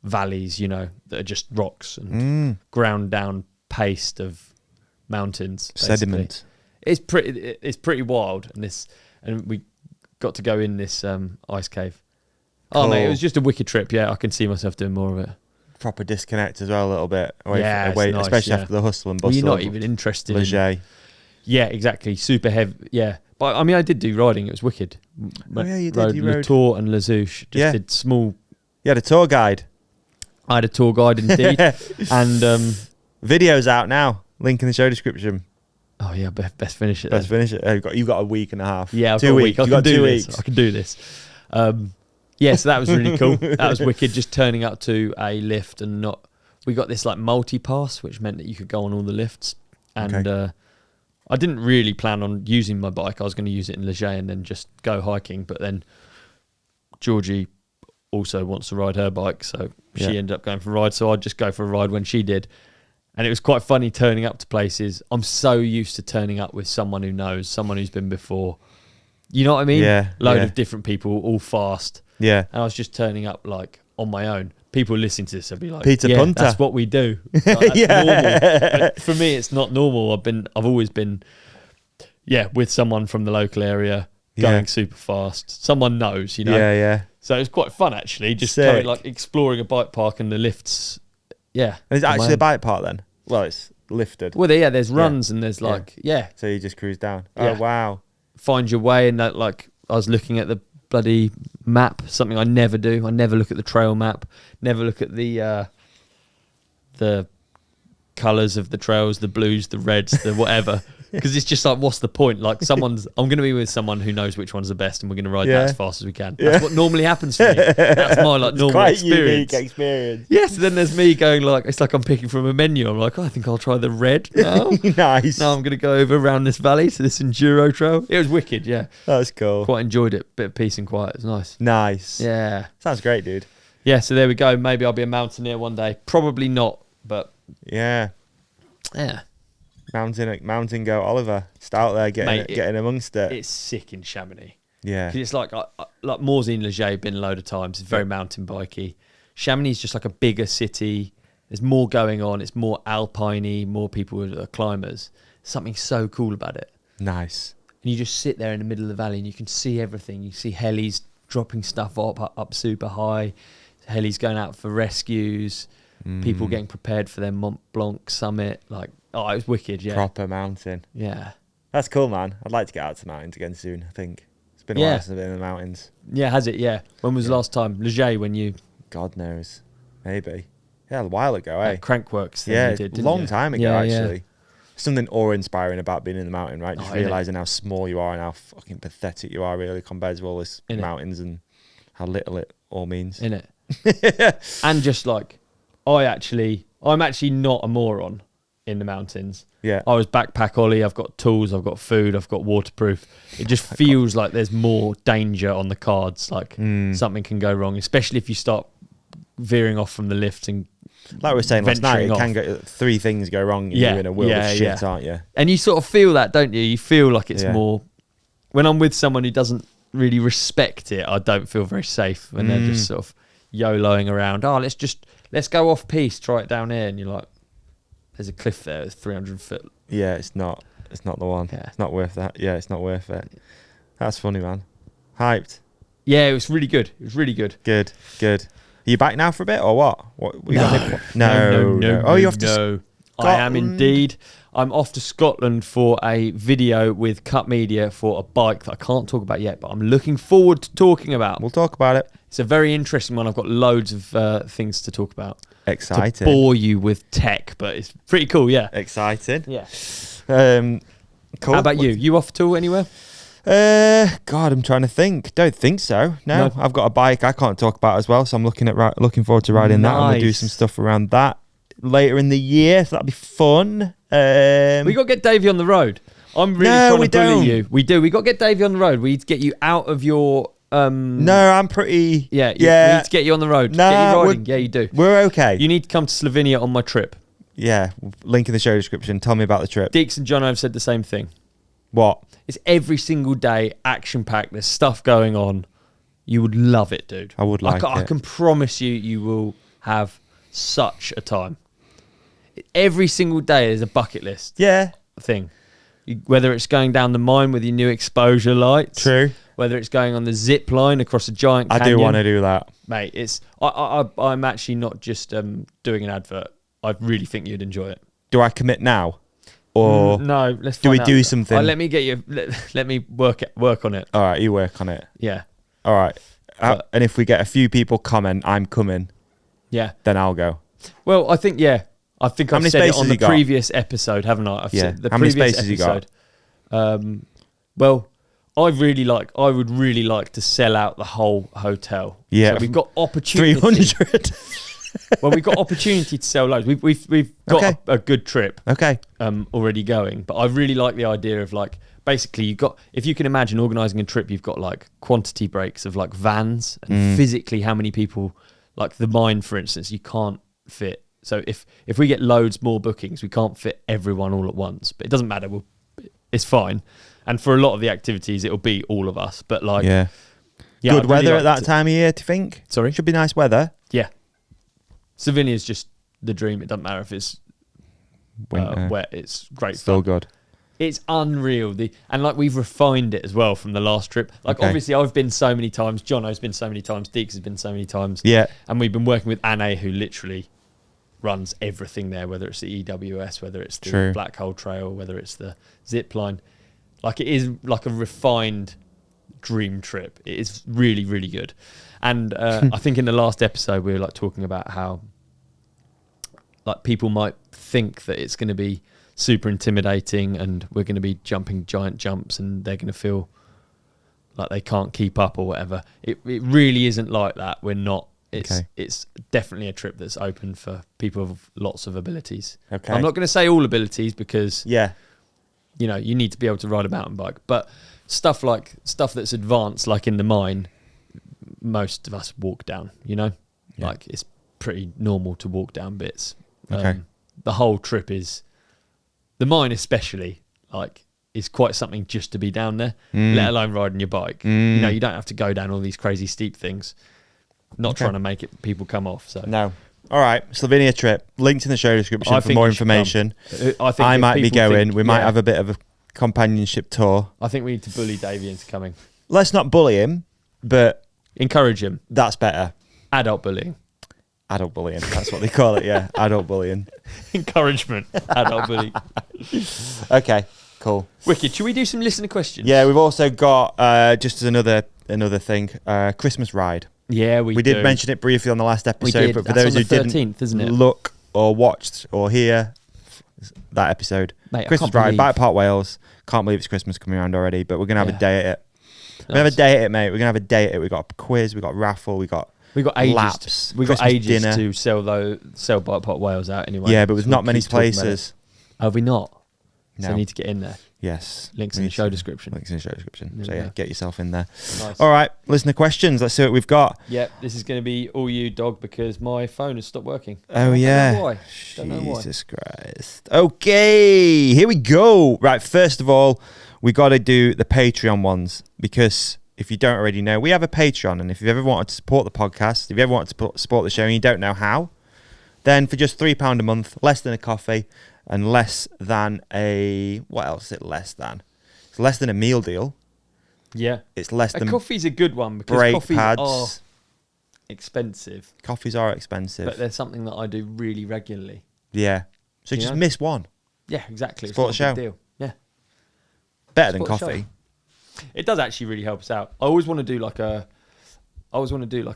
valleys, you know, that are just rocks and ground down paste of mountains, basically. Sediment. It's pretty wild, and we got to go in this ice cave. Oh mate, it was just a wicked trip. Yeah, I can see myself doing more of it. Proper disconnect as well a little bit. Away, Yeah, it's nice, especially yeah. after the hustle and bustle. Well, you're not of even interested. Leger. Yeah, exactly. Super heavy. Yeah, but I mean, I did do riding. It was wicked. Oh yeah, you did. You Le rode. Tour and Les Ouches. Just did small. You had a tour guide. I had a tour guide indeed, and Videos out now. Link in the show description. oh yeah, best finish it. Let's then. finish it. You've got a week and a half. Yeah, I've 2 got a weeks. week. I You've can got do 2 this. weeks. I can do this. Yeah, so that was really cool. That was wicked. Just turning up to a lift and not. We got this like multi-pass, which meant that you could go on all the lifts. And I didn't really plan on using my bike. I was going to use it in Leger and then just go hiking. But then Georgie also wants to ride her bike, so she ended up going for a ride. So I'd just go for a ride when she did. And it was quite funny turning up to places. I'm so used to turning up with someone who knows, someone who's been before. You know what I mean? Yeah. Load of different people, all fast. Yeah. And I was just turning up like on my own. People listening to this would be like, Peter Punter. that's what we do. Like, that's normal. But for me, it's not normal. I've always been, with someone from the local area going super fast. Someone knows, you know? Yeah, yeah. So it was quite fun actually, just Sick. going, like exploring a bike park and the lifts. Yeah. And it's on my actually own. a bike park then? Well, it's lifted. Well, there's runs and there's like, So you just cruise down. Yeah. Oh, wow. Find your way. And that, like, I was looking at the bloody map, something I never do. I never look at the trail map, never look at the colours of the trails, the blues, the reds, the whatever. Because it's just like, what's the point? Like I'm going to be with someone who knows which one's the best, and we're going to ride that as fast as we can. That's what normally happens for me. That's my like normal quite experience. Unique experience. Yes, then there's me going like, it's like I'm picking from a menu. I'm like, oh, I think I'll try the red now. Nice. Now I'm going to go over around this valley to this enduro trail. It was wicked, yeah. That's cool. Quite enjoyed it. Bit of peace and quiet. It was nice. Nice. Yeah. Sounds great, dude. Yeah, so there we go. Maybe I'll be a mountaineer one day. Probably not, but Yeah. yeah. Mountain goat Oliver. Just out there getting amongst it. It's sick in Chamonix. Yeah. 'Cause it's like Morsey and Leger, been a load of times. It's very mountain bikey. Chamonix is just like a bigger city. There's more going on. It's more alpine-y, more people who are climbers. Something so cool about it. Nice. And you just sit there in the middle of the valley and you can see everything. You see helis dropping stuff up super high. Helis going out for rescues. People getting prepared for their Mont Blanc summit. Like, oh, it was wicked, yeah. Proper mountain. Yeah. That's cool, man. I'd like to get out to the mountains again soon, I think. It's been a while since I've been in the mountains. Yeah, has it? Yeah. When was the last time? Leger, when you... God knows. Maybe. Yeah, a while ago, eh? Crankworks thing Yeah, you did, a didn't long you? time ago, actually. Something awe-inspiring about being in the mountain, right? Just innit? realising how small you are and how fucking pathetic you are, really, compared to all this mountains and how little it all means. Innit? And just like, I'm actually not a moron in the mountains. Yeah. I was backpack Ollie, I've got tools, I've got food, I've got waterproof. It just feels like there's more danger on the cards. Like something can go wrong, especially if you start veering off from the lifts and like we were saying last night, venturing it can off. go, 3 things go wrong and you're in a world of shit, aren't you? And you sort of feel that, don't you? You feel like it's more... When I'm with someone who doesn't really respect it, I don't feel very safe when they're just sort of YOLOing around. Oh, let's go off piste, try it down here. And you're like, there's a cliff there, it's 300 foot. Yeah, it's not the one. Yeah. It's not worth that. Yeah, it's not worth it. That's funny, man. Hyped. Yeah, it was really good. It was really good. Good. Are you back now for a bit or what? No. Oh, you have to. No, I am indeed. I'm off to Scotland for a video with Cut Media for a bike that I can't talk about yet, but I'm looking forward to talking about. We'll talk about it. It's a very interesting one. I've got loads of things to talk about. Exciting. To bore you with tech, but it's pretty cool, yeah. Exciting. Yeah. Cool. How about you? You off to anywhere? God, I'm trying to think. Don't think so. No, I've got a bike I can't talk about as well, so I'm looking forward to riding that. I'm gonna do some stuff around that later in the year, so that'll be fun. We got to get Davey on the road. I'm really trying to bully you. We do. We got to get Davey on the road. We need to get you out of your. No, I'm pretty. Yeah. We need to get you on the road. Nah, get you riding. Yeah, you do. We're okay. You need to come to Slovenia on my trip. Yeah. Link in the show description. Tell me about the trip. Deeks and Jono have said the same thing. What? It's every single day, action packed. There's stuff going on. You would love it, dude. I would like it. I can promise you will have such a time. Every single day there's a bucket list. Yeah. Thing. Whether it's going down the mine with your new exposure lights. True. Whether it's going on the zip line across a giant canyon. I do want to do that. Mate, it's I'm actually not just doing an advert. I really think you'd enjoy it. Do I commit now? Or no, let's do we find do out. something? Let me get you. Let me work on it. All right, you work on it. Yeah. All right. And if we get a few people comment, I'm coming. Yeah. Then I'll go. Well, I think I've said it on the previous episode, haven't I? I've said the How many previous spaces episode. you got? Well, I would really like to sell out the whole hotel. Yeah. So we've got opportunity. 300. Well, we've got opportunity to sell loads. We've got a good trip. Okay. Already going, but I really like the idea of like basically if you can imagine organising a trip, you've got like quantity breaks of like vans and physically how many people, like the mine for instance, you can't fit. So if we get loads more bookings, we can't fit everyone all at once. But it doesn't matter. It's fine. And for a lot of the activities, it'll be all of us. But like good weather at that time of year. Do you think? Sorry, should be nice weather. Yeah. Slovenia is just the dream. It doesn't matter if it's wet. It's great. Still fun. good. It's unreal. And like we've refined it as well from the last trip. Like obviously I've been so many times. Jono's been so many times. Deeks has been so many times. Yeah. And we've been working with Anne, who literally runs everything there, whether it's the EWS, whether it's the Black Hole Trail, whether it's the zip line. Like it is like a refined dream trip. It is really, really good. And I think in the last episode we were like talking about how like people might think that it's going to be super intimidating and we're going to be jumping giant jumps and they're going to feel like they can't keep up or whatever. It really isn't like that. We're not. It's definitely a trip that's open for people with lots of abilities. Okay. I'm not going to say all abilities because Yeah. you know, you need to be able to ride a mountain bike, but stuff that's advanced, like in the mine, most of us walk down, you know, like it's pretty normal to walk down bits. Okay. The whole trip is, the mine especially, like, is quite something just to be down there, let alone riding your bike. You know, you don't have to go down all these crazy steep things. Not trying to make it people come off. So No. All right, Slovenia trip. Linked in the show description for more information. I might be going. We might have a bit of a companionship tour. I think we need to bully Davey into coming. Let's not bully him, but Encourage him. that's better. Adult bullying. Adult bullying. That's what they call it. Yeah, adult bullying. Encouragement. Adult bullying. Okay, cool. Wicked. Should we do some listener questions? Yeah, we've also got just as another thing, Christmas Ride. Yeah, we did mention it briefly on the last episode, but for those who didn't isn't it? look or watched or hear that episode, Mate, Christmas Ride, Bike Park Wales. Can't believe it's Christmas coming around already, but we're gonna have a day at it. We're gonna have a day at it, mate. We're gonna have a day at it. We got a quiz, we got raffle, we got ages. laps, We got Christmas ages dinner. to sell Bike Park Wales out anyway. Yeah, but there's So not we'll many keep talking about places. it. Have we not? So No. I need to get in there. Yes. Links in the show description. Links in the show description. There So we yeah, go. get yourself in there. Nice. All right, listener questions. Let's see what we've got. Yep, this is going to be all you, dog, because my phone has stopped working. Oh I yeah. don't know why. Don't know why. Jesus Christ. Okay, here we go. Right, first of all, we got to do the Patreon ones because if you don't already know, we have a Patreon, and if you've ever wanted to support the podcast, if you ever wanted to support the show and you don't know how, then for just £3 a month, less than a coffee, and less than a what else is it less than? It's less than a meal deal. Yeah. It's less A than coffee's a good one because brake coffees pads. are expensive, Coffees are expensive. but they're something that I do really regularly. Yeah. So You just know? miss one. Yeah, exactly. Support It's the not a show. big deal. Yeah. Better than Support the coffee. It does actually really help us out. I always want to do like a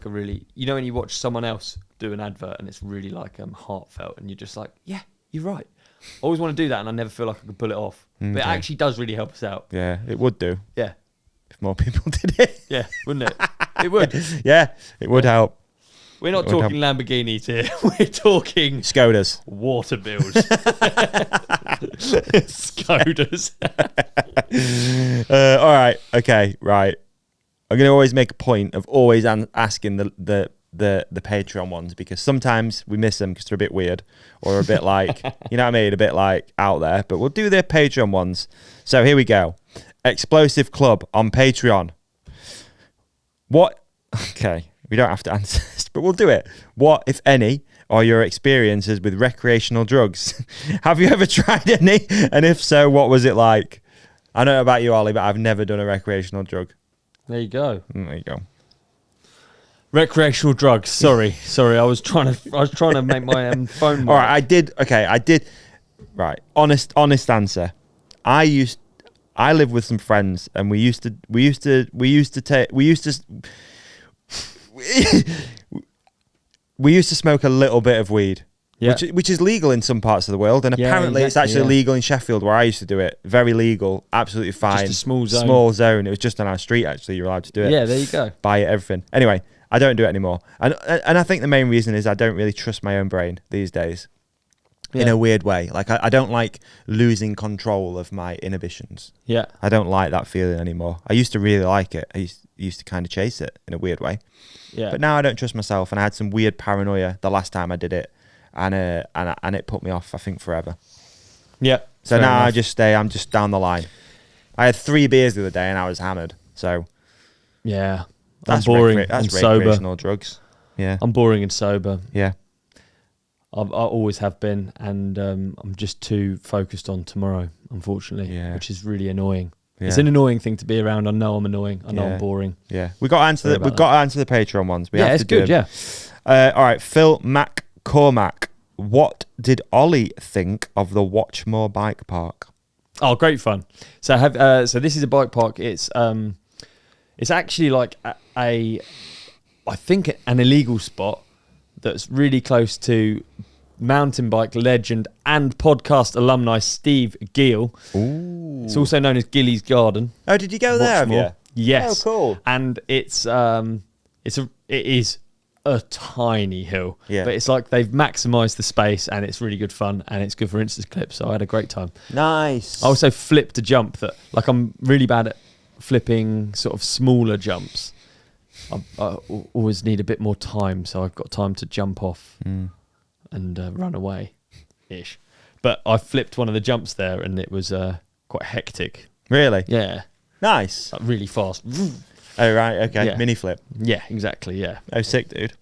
really, you know, when you watch someone else do an advert and it's really like heartfelt and you're just like, yeah, you're right. I always want to do that and I never feel like I can pull it off. But it Okay. actually does really help us out. Yeah, it would do Yeah. if more people did it. Yeah, wouldn't it? It would. Yeah, it would help. We're not It would talking Lamborghinis here. We're talking Skodas. water bills. Skodas. All right. Okay. Right. I'm gonna always make a point of always asking the Patreon ones because sometimes we miss them because they're a bit weird or a bit like you know what I mean, a bit like out there. But we'll do the Patreon ones. So here we go. Explosive Club on Patreon. What? Okay. We don't have to answer this, but we'll do it. What, if any, are your experiences with recreational drugs? Have you ever tried any? And if so, what was it like? I don't know about you, Ollie, but I've never done a recreational drug. There you go. There you go. Recreational drugs. Sorry. I was trying to make my phone work. All right, I did. Right, honest answer. I lived with some friends, and we used to smoke a little bit of weed, Yeah. which is legal in some parts of the world, and Yeah, apparently it's exactly, actually yeah. legal in Sheffield where I used to do it. Very legal, absolutely fine. Just a small zone. Small zone. It was just on our street. Actually, you're allowed to do it. Yeah, there you go. Buy it, everything. Anyway, I don't do it anymore, and I think the main reason is I don't really trust my own brain these days. In Yeah. a weird way, like I don't like losing control of my inhibitions. Yeah. I don't like that feeling anymore. I used to really like it. I used to kind of chase it in a weird way. Yeah. But now I don't trust myself, and I had some weird paranoia the last time I did it, and it put me off, I think, forever. Yeah. So fair now enough. I'm just down the line. I had 3 beers the other day, and I was hammered. So Yeah. that's I'm boring. that's I'm sober. recreational drugs. Yeah, I'm boring and sober. yeah, I always have been, and I'm just too focused on tomorrow, unfortunately, Yeah. which is really annoying. yeah. It's an annoying thing to be around. I know I'm annoying. I know Yeah. I'm boring. Yeah, we got to answer. Sorry We've about got to answer the Patreon ones. We yeah, have it's to do good. them. Yeah. All right, Phil Cormac. What did Ollie think of the Watchmore Bike Park? Oh, great fun. So so this is a bike park. It's actually like I think an illegal spot that's really close to mountain bike legend and podcast alumni Steve Gill. Ooh. It's also known as Gilly's Garden. Oh, did you go there? Have you? Yes. Oh, cool. And it is a tiny hill, Yeah. but it's like they've maximised the space, and it's really good fun, and it's good for Insta clips. So I had a great time. Nice. I also flipped a jump that, like, I'm really bad at flipping sort of smaller jumps. I always need a bit more time, so I've got time to jump off and run away, ish. But I flipped one of the jumps there, and it was quite hectic. Really? Yeah, Nice. like really fast. Oh, right. Okay. Yeah. Mini flip. Yeah, exactly. Yeah, Oh, sick, dude.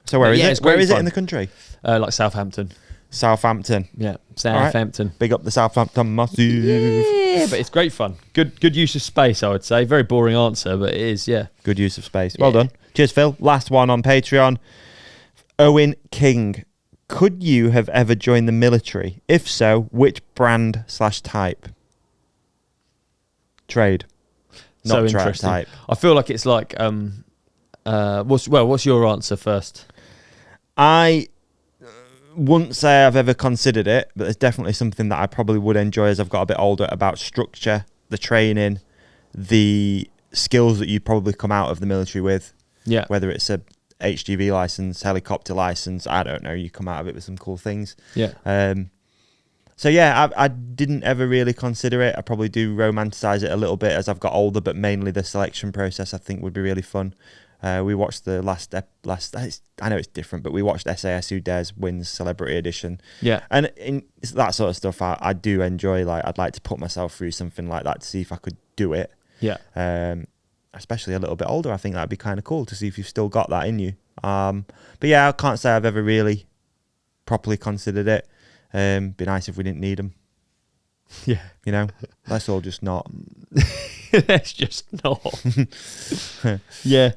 So where is Yeah, it? it's Where great is it fun. in the country? like Southampton. Southampton. Yeah, Southampton. Big up the Southampton massive. Yeah, but it's great fun. Good use of space, I would say. Very boring answer, but it is. Yeah. Good use of space. Well Yeah. done. Cheers, Phil. Last one on Patreon. Owen King. Could you have ever joined the military? If so, which brand/type? Trade. So Not interesting. type. I feel like it's like what's your answer first? I wouldn't say I've ever considered it, but it's definitely something that I probably would enjoy as I've got a bit older, about structure, the training, the skills that you probably come out of the military with, Yeah. whether it's a HGV license, helicopter license, I don't know, you come out of it with some cool things. Yeah. So yeah, I didn't ever really consider it. I probably do romanticize it a little bit as I've got older, but mainly the selection process I think would be really fun. We watched the last. I know it's different, but we watched SAS Who Dares Wins Celebrity Edition. Yeah. And it's that sort of stuff I do enjoy. Like, I'd like to put myself through something like that to see if I could do it. Yeah. Especially a little bit older, I think that'd be kind of cool to see if you've still got that in you. But yeah, I can't say I've ever really properly considered it. Be nice if we didn't need them. Yeah. You know, let's all just not. Let's just not. Yeah.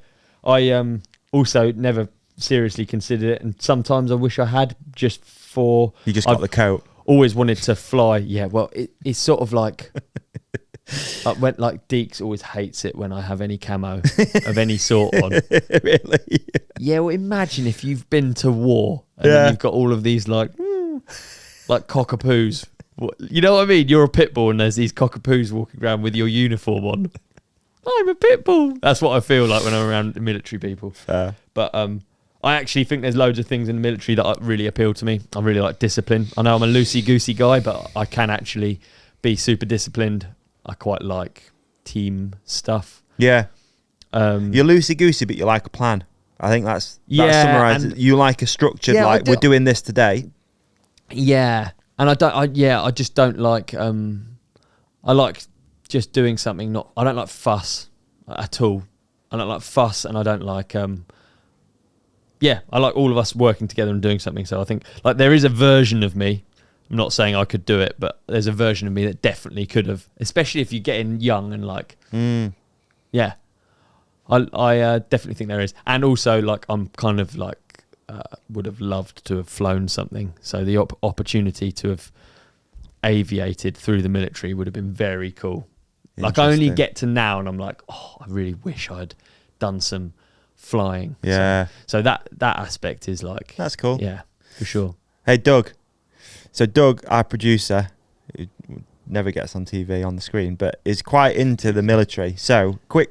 I also never seriously considered it, and sometimes I wish I had, just for... You just got I've the coat. always wanted to fly. Yeah, well, it's sort of like... like Deeks always hates it when I have any camo of any sort on. Really? Yeah, well, imagine if you've been to war and Yeah. then you've got all of these like cockapoos. You know what I mean? You're a pit bull and there's these cockapoos walking around with your uniform on. I'm a pit bull. That's what I feel like when I'm around the military people. Fair. But I actually think there's loads of things in the military that really appeal to me. I really like discipline. I know I'm a loosey-goosey guy, but I can actually be super disciplined. I quite like team stuff. Yeah. You're loosey-goosey, but you like a plan. I think that Yeah, summarises it. You like a structured, Yeah, I like, do. we're doing this today. Yeah, and I just don't like. I like just doing something. I don't like fuss at all. I don't like fuss, and I don't like. Yeah, I like all of us working together and doing something. So I think like there is a version of me. I'm not saying I could do it, but there's a version of me that definitely could have, especially if you're getting young and like. Yeah, I definitely think there is, and also like I'm kind of like. Would have loved to have flown something. So the opportunity to have aviated through the military would have been very cool. Like I only get to now and I'm like, oh, I really wish I'd done some flying. Yeah. So that aspect is like... That's cool. Yeah, for sure. Hey, Doug. So Doug, our producer, who never gets on TV on the screen, but is quite into the military. So quick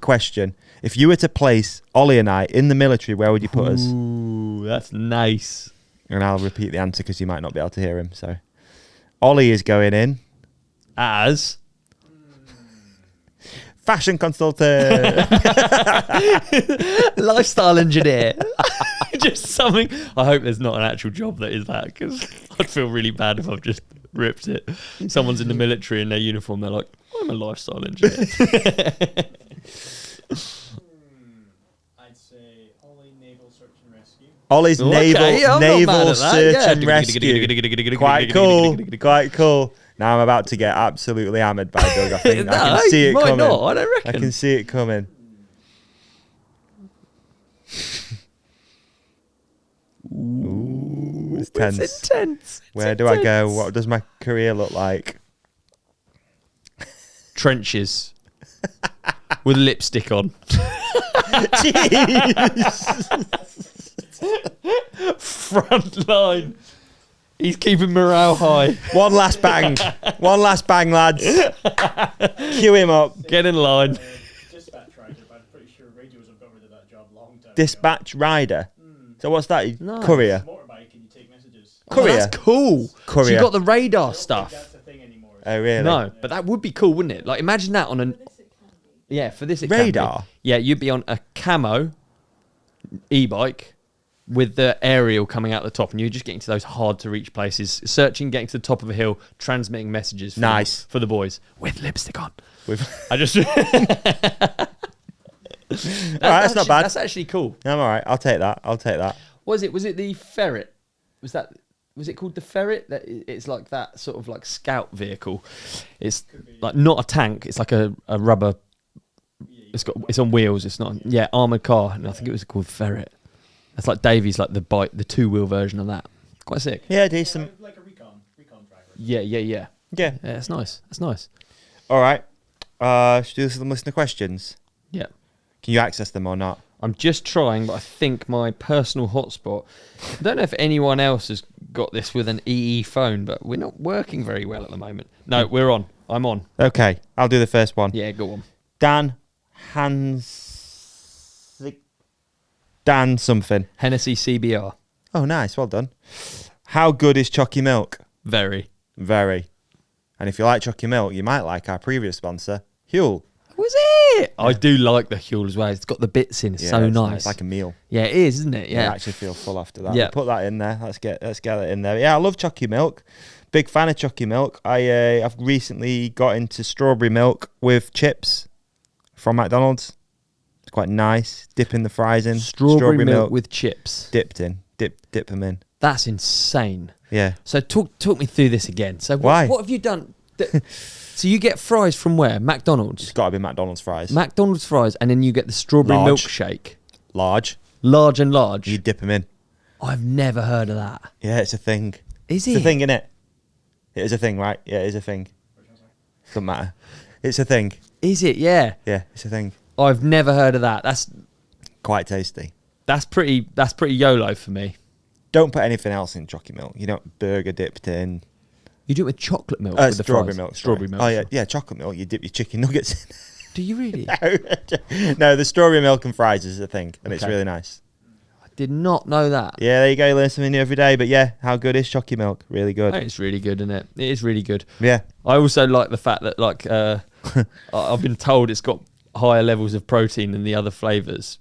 question. If you were to place Ollie and I in the military, where would you put us? Ooh, that's nice. And I'll repeat the answer because you might not be able to hear him. So Ollie is going in As... fashion consultant. lifestyle engineer. Just something. I hope there's not an actual job that is that, because I'd feel really bad if I've just ripped it. Someone's in the military in their uniform, they're like, I'm a lifestyle engineer. I'd say Ollie Naval Search and Rescue. Ollie's Okay, I'm not mad naval at that, search yeah. and rescue. Quite cool. Quite cool. Now I'm about to get absolutely hammered by Doug. I think I can see it might coming. not, I don't I reckon. can see it coming. Ooh, it's tense. It's intense. Where do I go? What does my career look like? Trenches. With lipstick on. Jeez. Front line. He's keeping morale high. One last bang. One last bang, lads. Cue him up. Get in line. Dispatch rider, but I'm pretty sure radios have got rid of that job long time Dispatch rider. So what's that? Nice. Courier. ago. Motorbike and you take messages. Courier. Oh, that's cool. Courier. So you got the radar I don't think stuff. that's a thing anymore. Oh, really? No, but that would be cool, wouldn't it? Like, imagine that on an... Yeah, for this it can be. Radar? Yeah, you'd be on a camo e-bike with the aerial coming out the top, and you're just getting to those hard-to-reach places, searching, getting to the top of a hill, transmitting messages for, Nice. for the boys. With lipstick on. With I just... that's not bad. That's actually cool. I'm all right. I'll take that. Was it the ferret? Was it called the ferret? That it's like that sort of like scout vehicle. It's like not a tank. It's like a rubber. It's on wheels. It's not armored car. And I think it was called ferret. That's like Davies, like the 2-wheel version of that. Quite sick. Yeah, decent. Like a recon driver. Yeah. Yeah. That's nice. That's nice. All right. Should we do some listener questions? Yeah. Can you access them or not? I'm just trying, but I think my personal hotspot. I don't know if anyone else has got this with an EE phone, but we're not working very well at the moment. No, we're on. I'm on. Okay, I'll do the first one. Yeah, go on. Dan something. Hennessy CBR. Oh, nice. Well done. How good is Chalky Milk? Very. Very. And if you like Chalky Milk, you might like our previous sponsor, HUEL. Was it? I do like the HUEL as well. It's got the bits in. It's Yeah, so it's nice. It's like a meal. Yeah, it is, isn't it? Yeah. Yeah. I actually feel full after that. Yeah. We'll put that in there. Let's get it in there. Yeah, I love Chalky Milk. Big fan of Chalky Milk. I've recently got into strawberry milk with chips from McDonald's. It's quite nice. Dipping the fries in. Strawberry milk with chips. dipped in. Dip them in. That's insane. Yeah. So talk me through this again. So Why? what have you done? So you get fries from where? McDonald's. It's got to be McDonald's fries. McDonald's fries, and then you get the strawberry Large. milkshake. Large. Large and large. You dip them in. I've never heard of that. Yeah, it's a thing. Is It's it? a thing, innit? It is a thing, right? Yeah, it is a thing. Doesn't matter. It's a thing. Is it? Yeah. Yeah, it's a thing. I've never heard of that. Quite tasty. That's pretty YOLO for me. Don't put anything else in Chalky Milk. You don't burger dipped in. You do it with chocolate milk. With the Strawberry fries. milk. Strawberry sorry. milk. Oh, yeah, yeah, chocolate milk. You dip your chicken nuggets in. Do you really? No, the strawberry milk and fries is a thing, and it's Okay. really nice. I did not know that. Yeah, there you go. You learn something new every day. But yeah, how good is Chalky Milk? Really good. It's really good, isn't it? It is really good. Yeah. I also like the fact that I've been told it's got higher levels of protein than the other flavours.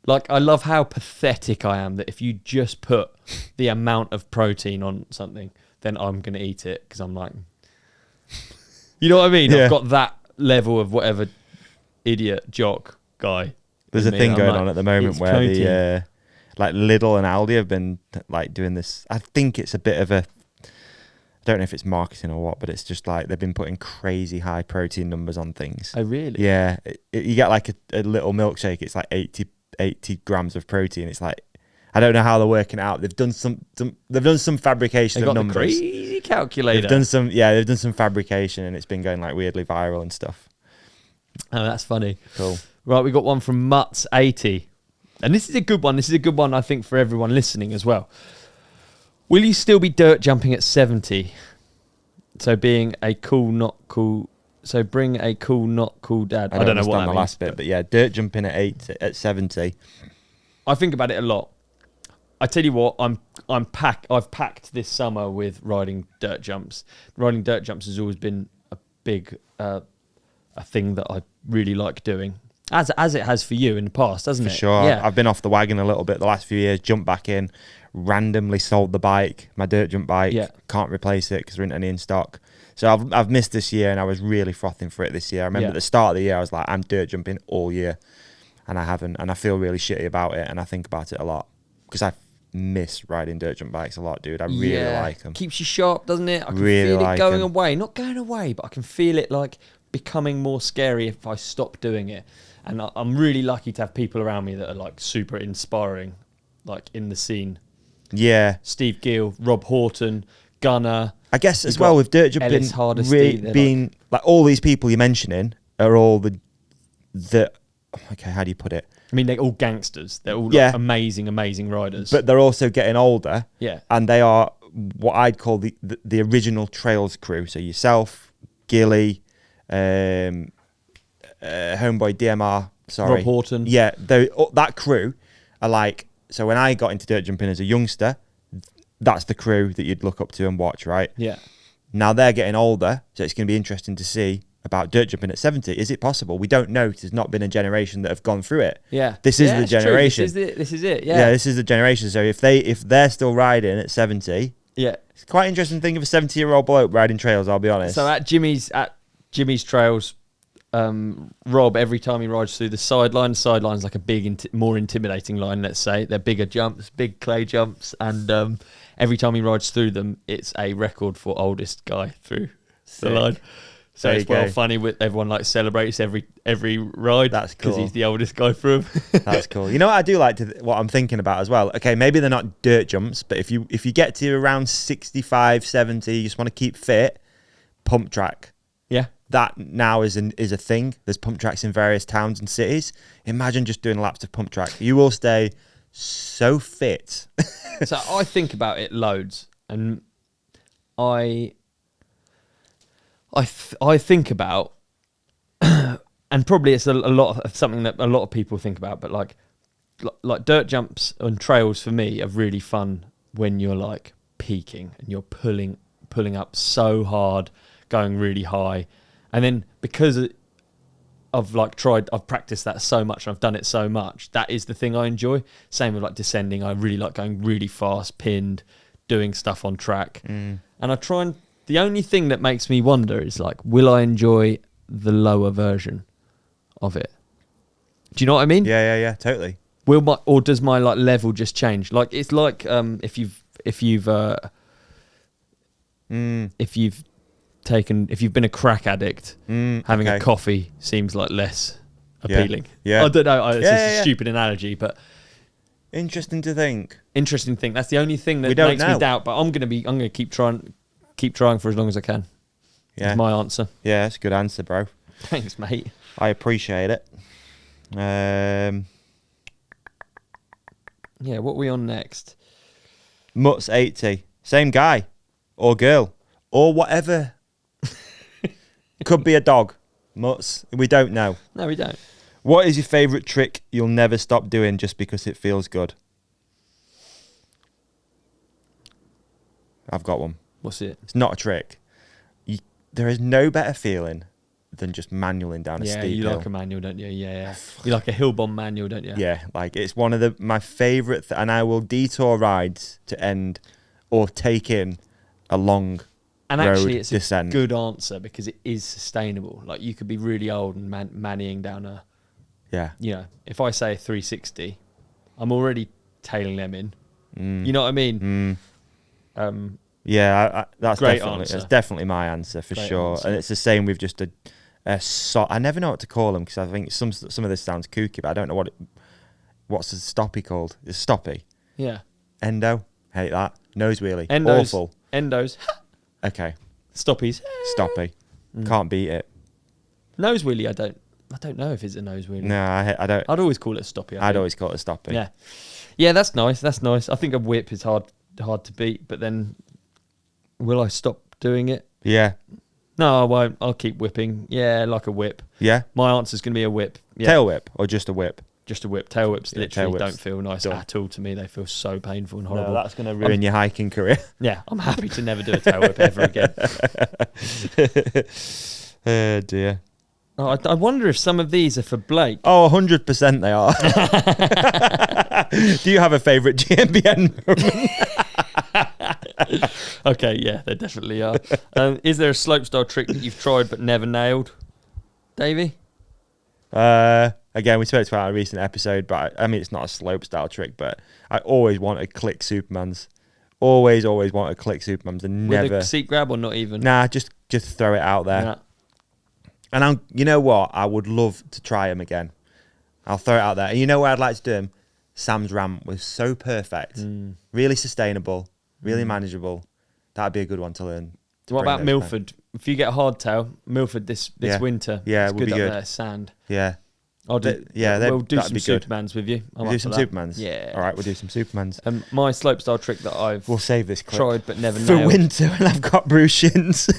Like, I love how pathetic I am that if you just put the amount of protein on something, then I'm going to eat it because I'm like... You know what I mean? Yeah. I've got that level of whatever idiot jock guy. There's a in me. thing I'm going like, on at the moment it's where protein. the like Lidl and Aldi have been like doing this. I think it's a bit of a... I don't know if it's marketing or what, but it's just like they've been putting crazy high protein numbers on things. Oh, really? Yeah. You get like a little milkshake. It's like 80 grams of protein. It's like... I don't know how they're working it out. They've done some fabrication They of got the numbers. crazy calculator. They've done some fabrication, and it's been going like weirdly viral and stuff. Oh, that's funny. Cool. Right, we got one from Mutts80. And this is a good one. This is a good one, I think, for everyone listening as well. Will you still be dirt jumping at 70? So being a cool, not cool... So bring a cool, not cool dad. I don't know what that the means. last bit, but yeah, dirt jumping at 70. I think about it a lot. I tell you what, I've packed this summer with riding dirt jumps. Riding dirt jumps has always been a big a thing that I really like doing, as it has for you in the past, hasn't it? For sure. Yeah. I've been off the wagon a little bit the last few years, jumped back in, randomly sold the bike, my dirt jump bike. Yeah. Can't replace it because there isn't any in stock. So I've missed this year, and I was really frothing for it this year. I remember at the start of the year, I was like, I'm dirt jumping all year, and I haven't, and I feel really shitty about it, and I think about it a lot because I miss riding dirt jump bikes a lot, dude. I really like them. Keeps you sharp, doesn't it? I can Really feel it like going 'em. away. Not going away, but I can feel it like becoming more scary if I stop doing it. And I'm really lucky to have people around me that are like super inspiring, like in the scene. Yeah. Steve Gill, Rob Horton, Gunner. I guess as You've well got with dirt jumping, Ellis Hardesty, they're being like all these people you're mentioning are all the okay, how do you put it? I mean, they're all gangsters. They're all Yeah. like amazing riders. But they're also getting older. yeah, And they are what I'd call the original Trails crew. So yourself, Gilly, Homeboy DMR, sorry. Rob Horton. Yeah, that crew are like, so when I got into dirt jumping as a youngster, that's the crew that you'd look up to and watch, right? Yeah. Now they're getting older, so it's going to be interesting to see about dirt jumping at 70. Is it possible? We don't know. There's not been a generation that have gone through it. Yeah. This is the generation. This is it. Yeah. Yeah, this is the generation. So if they're still riding at 70, yeah, it's quite interesting to think of a 70-year-old bloke riding trails, I'll be honest. So at Jimmy's trails, Rob, every time he rides through the sideline's like a big, more intimidating line, let's say. They're bigger jumps, big clay jumps, and every time he rides through them, it's a record for oldest guy through the line. So it's funny with everyone like celebrates every ride. That's cool. Because he's the oldest guy through them. That's cool. You know what I do like what I'm thinking about as well? Okay, maybe they're not dirt jumps, but if you get to around 65, 70, you just want to keep fit, pump track. Yeah. That now is a thing. There's pump tracks in various towns and cities. Imagine just doing laps of pump track. You will stay so fit. So I think about it loads, and I think about, and probably it's a lot of something that a lot of people think about, but like dirt jumps and trails for me are really fun when you're like peaking and you're pulling up so hard, going really high. And then because I've practiced that so much and I've done it so much, that is the thing I enjoy. Same with like descending. I really like going really fast, pinned, doing stuff on track. And I try and, the only thing that makes me wonder is like, will I enjoy the lower version of it? Do you know what I mean? Yeah, totally. Or does my like level just change? Like it's like if you've been a crack addict, having a coffee seems like less appealing. Yeah. I don't know. It's a stupid analogy, but interesting to think. That's the only thing that makes me doubt. But I'm gonna keep trying for as long as I can. Yeah, that's my answer. Yeah, that's a good answer, bro. Thanks, mate. I appreciate it. Yeah, what are we on next? Mutt's 80. Same guy or girl or whatever. Could be a dog. Mutts. We don't know. No, we don't. What is your favourite trick you'll never stop doing just because it feels good? I've got one. What's it? It's not a trick. There is no better feeling than just manualing down a steep hill. Yeah, you like a manual, don't you? Yeah. You like a hill bomb manual, don't you? Yeah, like it's one of my favourite, and I will detour rides to end or take in a long and road actually, it's descent. A good answer because it is sustainable. Like you could be really old and mannying down a. Yeah. You know, if I say a 360, I'm already tailing them in. You know what I mean? Yeah, that's great definitely answer. That's definitely my answer for sure. And it's the same with just a I never know what to call them because I think some of this sounds kooky, but I don't know what's the stoppy called? It's stoppy. Yeah. Endo. Hate that. Nose wheelie. Endos. Awful. Endos. Okay. Stoppies. Stoppy. Can't beat it. Nose wheelie. I don't know if it's a nose wheelie. No, I don't. I'd always call it a stoppie. I'd always call it a stoppy. Yeah. Yeah, that's nice. I think a whip is hard to beat, but then will I stop doing it? Yeah. No, I won't. I'll keep whipping. Yeah, like a whip. Yeah. My answer's going to be a whip. Yeah. Tail whip or just a whip? Just a whip. Tail whips literally tail whips don't feel nice at all to me. They feel so painful and horrible. No, that's going to ruin your hiking career. Yeah, I'm happy to never do a tail whip ever again. Oh, dear. Oh, I wonder if some of these are for Blake. Oh, 100% they are. Do you have a favourite GMBN moment? Okay, yeah, they definitely are. Is there a slopestyle trick that you've tried but never nailed, Davey? Again, we spoke about a recent episode, but I mean, it's not a slopestyle trick, but I always want to click Supermans. Always want to click Supermans and With never. a seat grab or not even? Nah, just throw it out there. Yeah. And you know what? I would love to try them again. I'll throw it out there. And you know where I'd like to do them? Sam's ramp was so perfect, really sustainable, really manageable. That'd be a good one to learn. What about Milford? If you get a hardtail, Milford this winter. Yeah, it's would good be up good. there, sand. Yeah. I'll do. We'll do some Supermans with you. We'll do some Supermans. Yeah. All right, we'll do some Supermans. My slopestyle trick that we'll save this clip tried but never for nailed. winter when I've got bruised shins.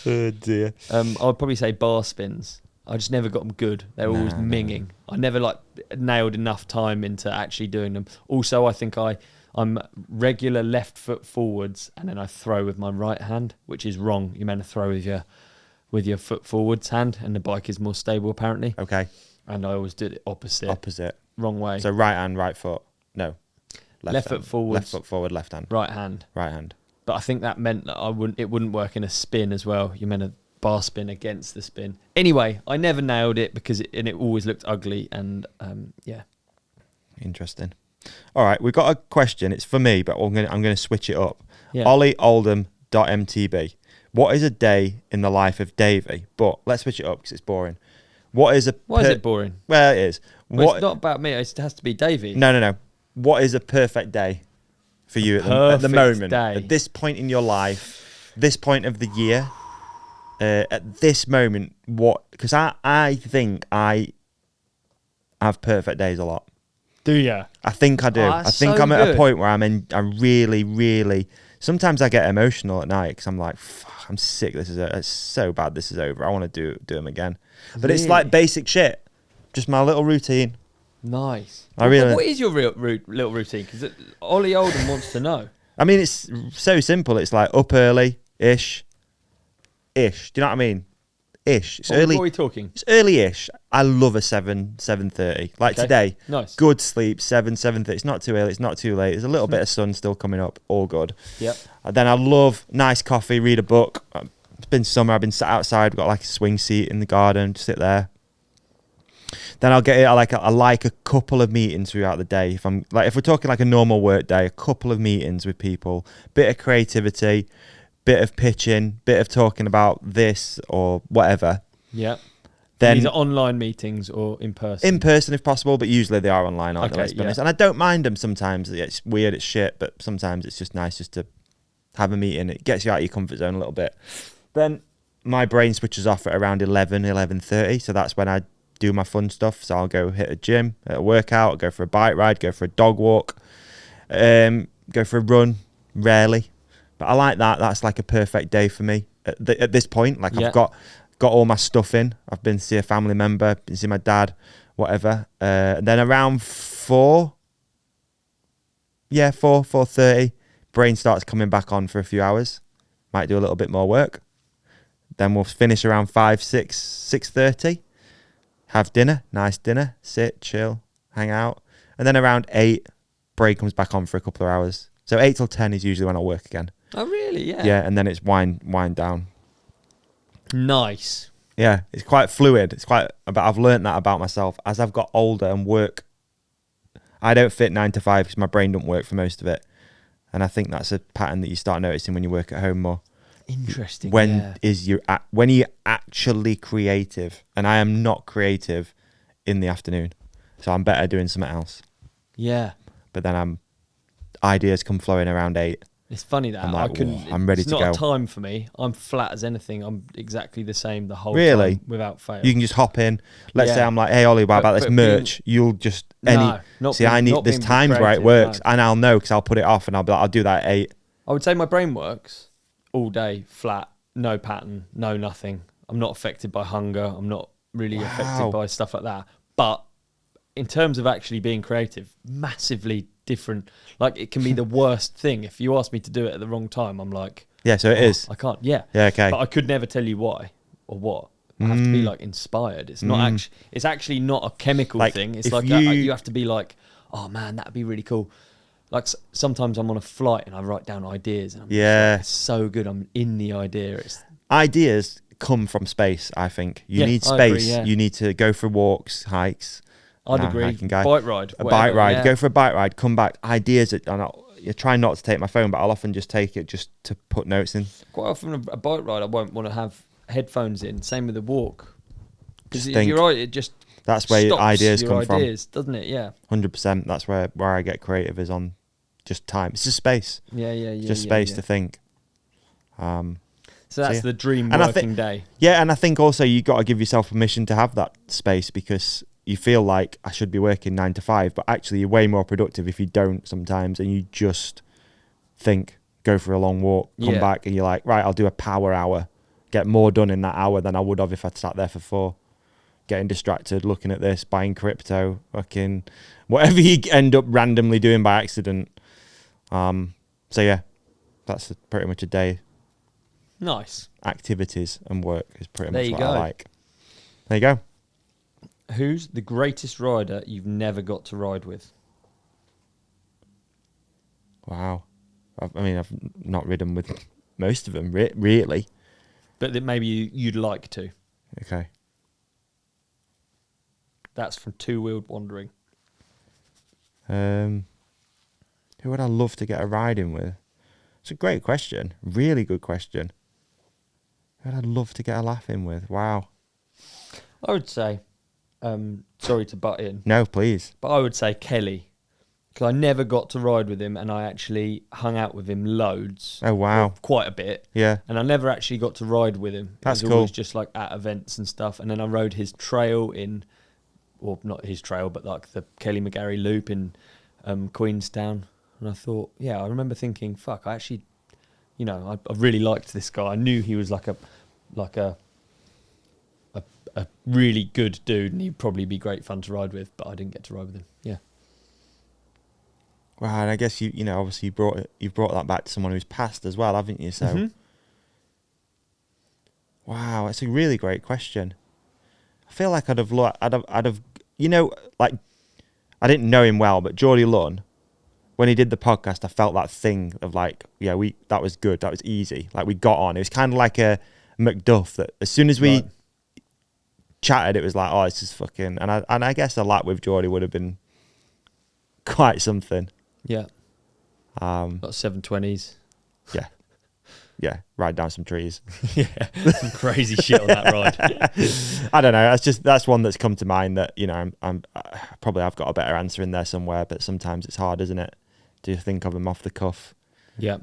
Oh dear. I'd probably say bar spins. I just never got them good. They're always minging. I never nailed enough time into actually doing them. Also, I think I'm regular left foot forwards, and then I throw with my right hand, which is wrong. You're meant to throw with your foot forwards hand, and the bike is more stable apparently. Okay. And I always did it opposite. Wrong way. So right hand, right foot. No. Left foot forwards. Left foot forward, left hand. Right hand. Right hand. But I think that meant that it wouldn't work in a spin as well. You're meant to bar spin against the spin. Anyway, I never nailed it because it always looked ugly, and yeah. Interesting. All right, we've got a question. It's for me, but I'm going to switch it up. Yeah. Ollie Oldham.mtb. What is a day in the life of Davey? But let's switch it up because it's boring. Why is it boring? Well, it is. It's not about me. It has to be Davey. No. What is a perfect day for you at the moment? Day. At this point in your life, this point of the year, at this moment, what? Because I think I have perfect days a lot. Do you? I think I do. Oh, I think I'm at a point where I'm really, really. Sometimes I get emotional at night because I'm like, I'm sick. It's so bad. This is over. I want to do them again. But it's like basic shit. Just my little routine. Nice. What is your little routine? Because Ollie Oldham wants to know. I mean, it's so simple. It's like up early-ish. Do you know what I mean? Ish. It's early. What are we talking? It's early-ish. I love a 7:30. Like today. Nice. Good sleep, 7:30. It's not too early. It's not too late. There's a little bit of sun still coming up. All good. Yep. And then I love nice coffee, read a book. It's been summer. I've been sat outside. We've got like a swing seat in the garden. Just sit there. Then I'll get it. I like a couple of meetings throughout the day. If we're talking like a normal work day, a couple of meetings with people, bit of creativity, bit of pitching, bit of talking about this or whatever. Yeah. Then these are online meetings or in person? In person if possible, but usually they are online, aren't they? Let's be honest. And I don't mind them sometimes. It's weird, it's shit, but sometimes it's just nice just to have a meeting. It gets you out of your comfort zone a little bit. Then my brain switches off at around 11:30, so that's when I do my fun stuff. So I'll go hit a gym, a workout, go for a bike ride, go for a dog walk, go for a run, rarely. But I like that. That's like a perfect day for me at this point. Like I've got all my stuff in. I've been to see a family member, been to see my dad, whatever. And then around 4:30, brain starts coming back on for a few hours. Might do a little bit more work. Then we'll finish around 6:30. Have dinner, nice dinner, sit, chill, hang out. And then around 8, brain comes back on for a couple of hours. So 8 till 10 is usually when I work again. Oh, really? Yeah. Yeah, and then it's wind down. Nice. Yeah, it's quite fluid. But I've learned that about myself. As I've got older and work, I don't fit 9 to 5 because my brain don't work for most of it. And I think that's a pattern that you start noticing when you work at home more. Interesting. When are you actually creative? And I am not creative in the afternoon. So I'm better doing something else. Yeah. But then ideas come flowing around 8. It's funny that I'm like, I'm ready to go. It's not a time for me. I'm flat as anything. I'm exactly the same the whole really? time without fail. You can just hop in. Let's say I'm like, hey, Ollie, what about this merch? You'll just... there's times where it works. No. And I'll know because I'll put it off and I'll be like, I'll do that at 8. I would say my brain works all day, flat, no pattern, no nothing. I'm not affected by hunger. I'm not really affected by stuff like that. But in terms of actually being creative, massively different. Like it can be the worst thing. If you ask me to do it at the wrong time, I'm like... Yeah, so it is. I can't. Yeah. Yeah, okay. But I could never tell you why or what. I have to be like inspired. It's not actually... It's actually not a chemical thing. It's like you have to be like, oh man, that'd be really cool. Like sometimes I'm on a flight and I write down ideas and I'm like, it's so good. I'm in the idea. Ideas come from space, I think. You need space. Agree, You need to go for walks, hikes. I'd agree. Bike ride. Bike ride. Go for a bike ride. Come back. Ideas. You try not to take my phone, but I'll often just take it just to put notes in. Quite often a bike ride, I won't want to have headphones in. Same with the walk. Because you're right. It just that's where your ideas come from, doesn't it? Yeah. 100%. That's where I get creative is on just time. It's just space. Yeah. Just space to think. So that's yeah. the dream And I working day. Yeah, and I think also you got to give yourself permission to have that space, because you feel like I should be working 9 to 5, but actually you're way more productive if you don't sometimes, and you just think, go for a long walk, come back, and you're like, right, I'll do a power hour, get more done in that hour than I would have if I'd sat there for 4, getting distracted, looking at this, buying crypto, fucking whatever you end up randomly doing by accident. So yeah, that's pretty much a day. Nice. Activities and work is pretty There much you what go. I like. There you go. Who's the greatest rider you've never got to ride with? Wow. I mean, I've not ridden with most of them, really. But that maybe you'd like to. Okay. That's from Two Wheeled Wandering. Who would I love to get a ride in with? It's a great question. Really good question. Who would I love to get a laugh in with? Wow. I would say, sorry to butt in, No, please. but I would say Kelly. Because I never got to ride with him, and I actually hung out with him loads. Oh, wow. Well, quite a bit. Yeah. And I never actually got to ride with him. That's It was always cool. just like at events and stuff. And then I rode his trail in, or not his trail, but like the Kelly McGarry loop in Queenstown. And I thought, yeah, I remember thinking, fuck, I actually, you know, I really liked this guy. I knew he was like a really good dude, and he'd probably be great fun to ride with, but I didn't get to ride with him. Yeah. Well, and I guess you know, obviously you've brought that back to someone who's passed as well, haven't you? So, Wow, it's a really great question. I feel like I'd have, you know, like I didn't know him well, but Geordie Lunn, when he did the podcast, I felt that thing of like, yeah, that was good, that was easy, like we got on. It was kind of like a Macduff that as soon as we chatted, it was like, oh, this is fucking, and I guess a lap with Geordie would have been quite something. Yeah. Got 720s. Yeah, ride down some trees. Yeah, some crazy shit on that ride. I don't know. That's one that's come to mind that, you know, I'm probably I've got a better answer in there somewhere, but sometimes it's hard, isn't it, to think of them off the cuff. Yeah.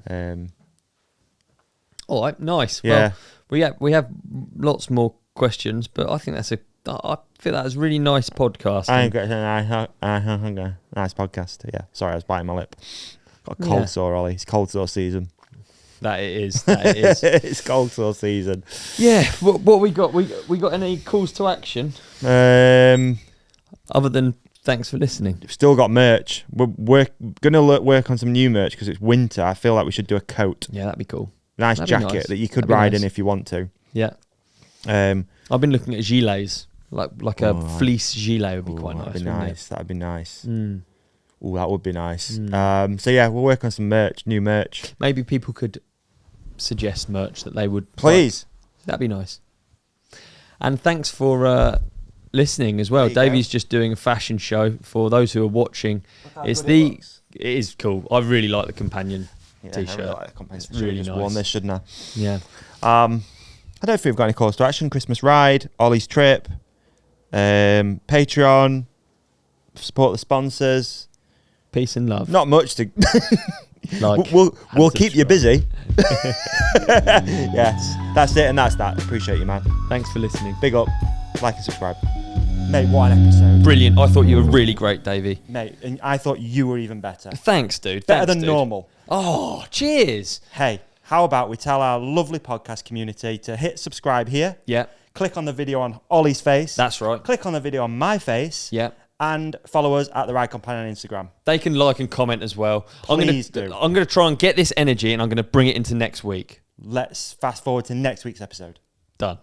All right, nice. Yeah. Well, we have lots more questions, but I think I feel that was a really nice podcast. Nice podcast. Yeah. Sorry, I was biting my lip. Got a cold sore, Ollie. It's cold sore season. That it is. It's cold sore season. Yeah. What we got? We got any calls to action? Other than thanks for listening. Still got merch. We're gonna work on some new merch because it's winter. I feel like we should do a coat. Yeah, that'd be cool. Nice That'd jacket be nice. that you could That'd be ride nice. in if you want to. Yeah. I've been looking at gilets. Like a fleece gilet would be quite nice. That'd be nice. Mm. Oh, that would be nice. So yeah, we'll work on some merch, new merch. Maybe people could suggest merch that they would Please. like. That'd be nice. And thanks for listening as well. Davey's just doing a fashion show for those who are watching. It is cool. I really like the companion t-shirt. I really like the companion It's t-shirt. really Just nice. worn this, shouldn't I? Yeah. I don't know if we've got any calls to action. Christmas ride, Ollie's trip, Patreon, support the sponsors. Peace and love. Not much to. Like, we'll keep you busy. Yes, that's it, and that's that. Appreciate you, man. Thanks for listening. Big up, like and subscribe. Mate, what an episode. Brilliant. I thought you were really great, Davey. Mate, and I thought you were even better. Thanks, dude. Better than normal. Oh, cheers. Hey, how about we tell our lovely podcast community to hit subscribe here. Yeah, Click on the video on Ollie's face. that's right. Click on the video on my face. Yeah. And follow us at The Ride Companion on Instagram. They can like and comment as well. Please do. I'm going to try and get this energy and I'm going to bring it into next week. Let's fast forward to next week's episode. Done.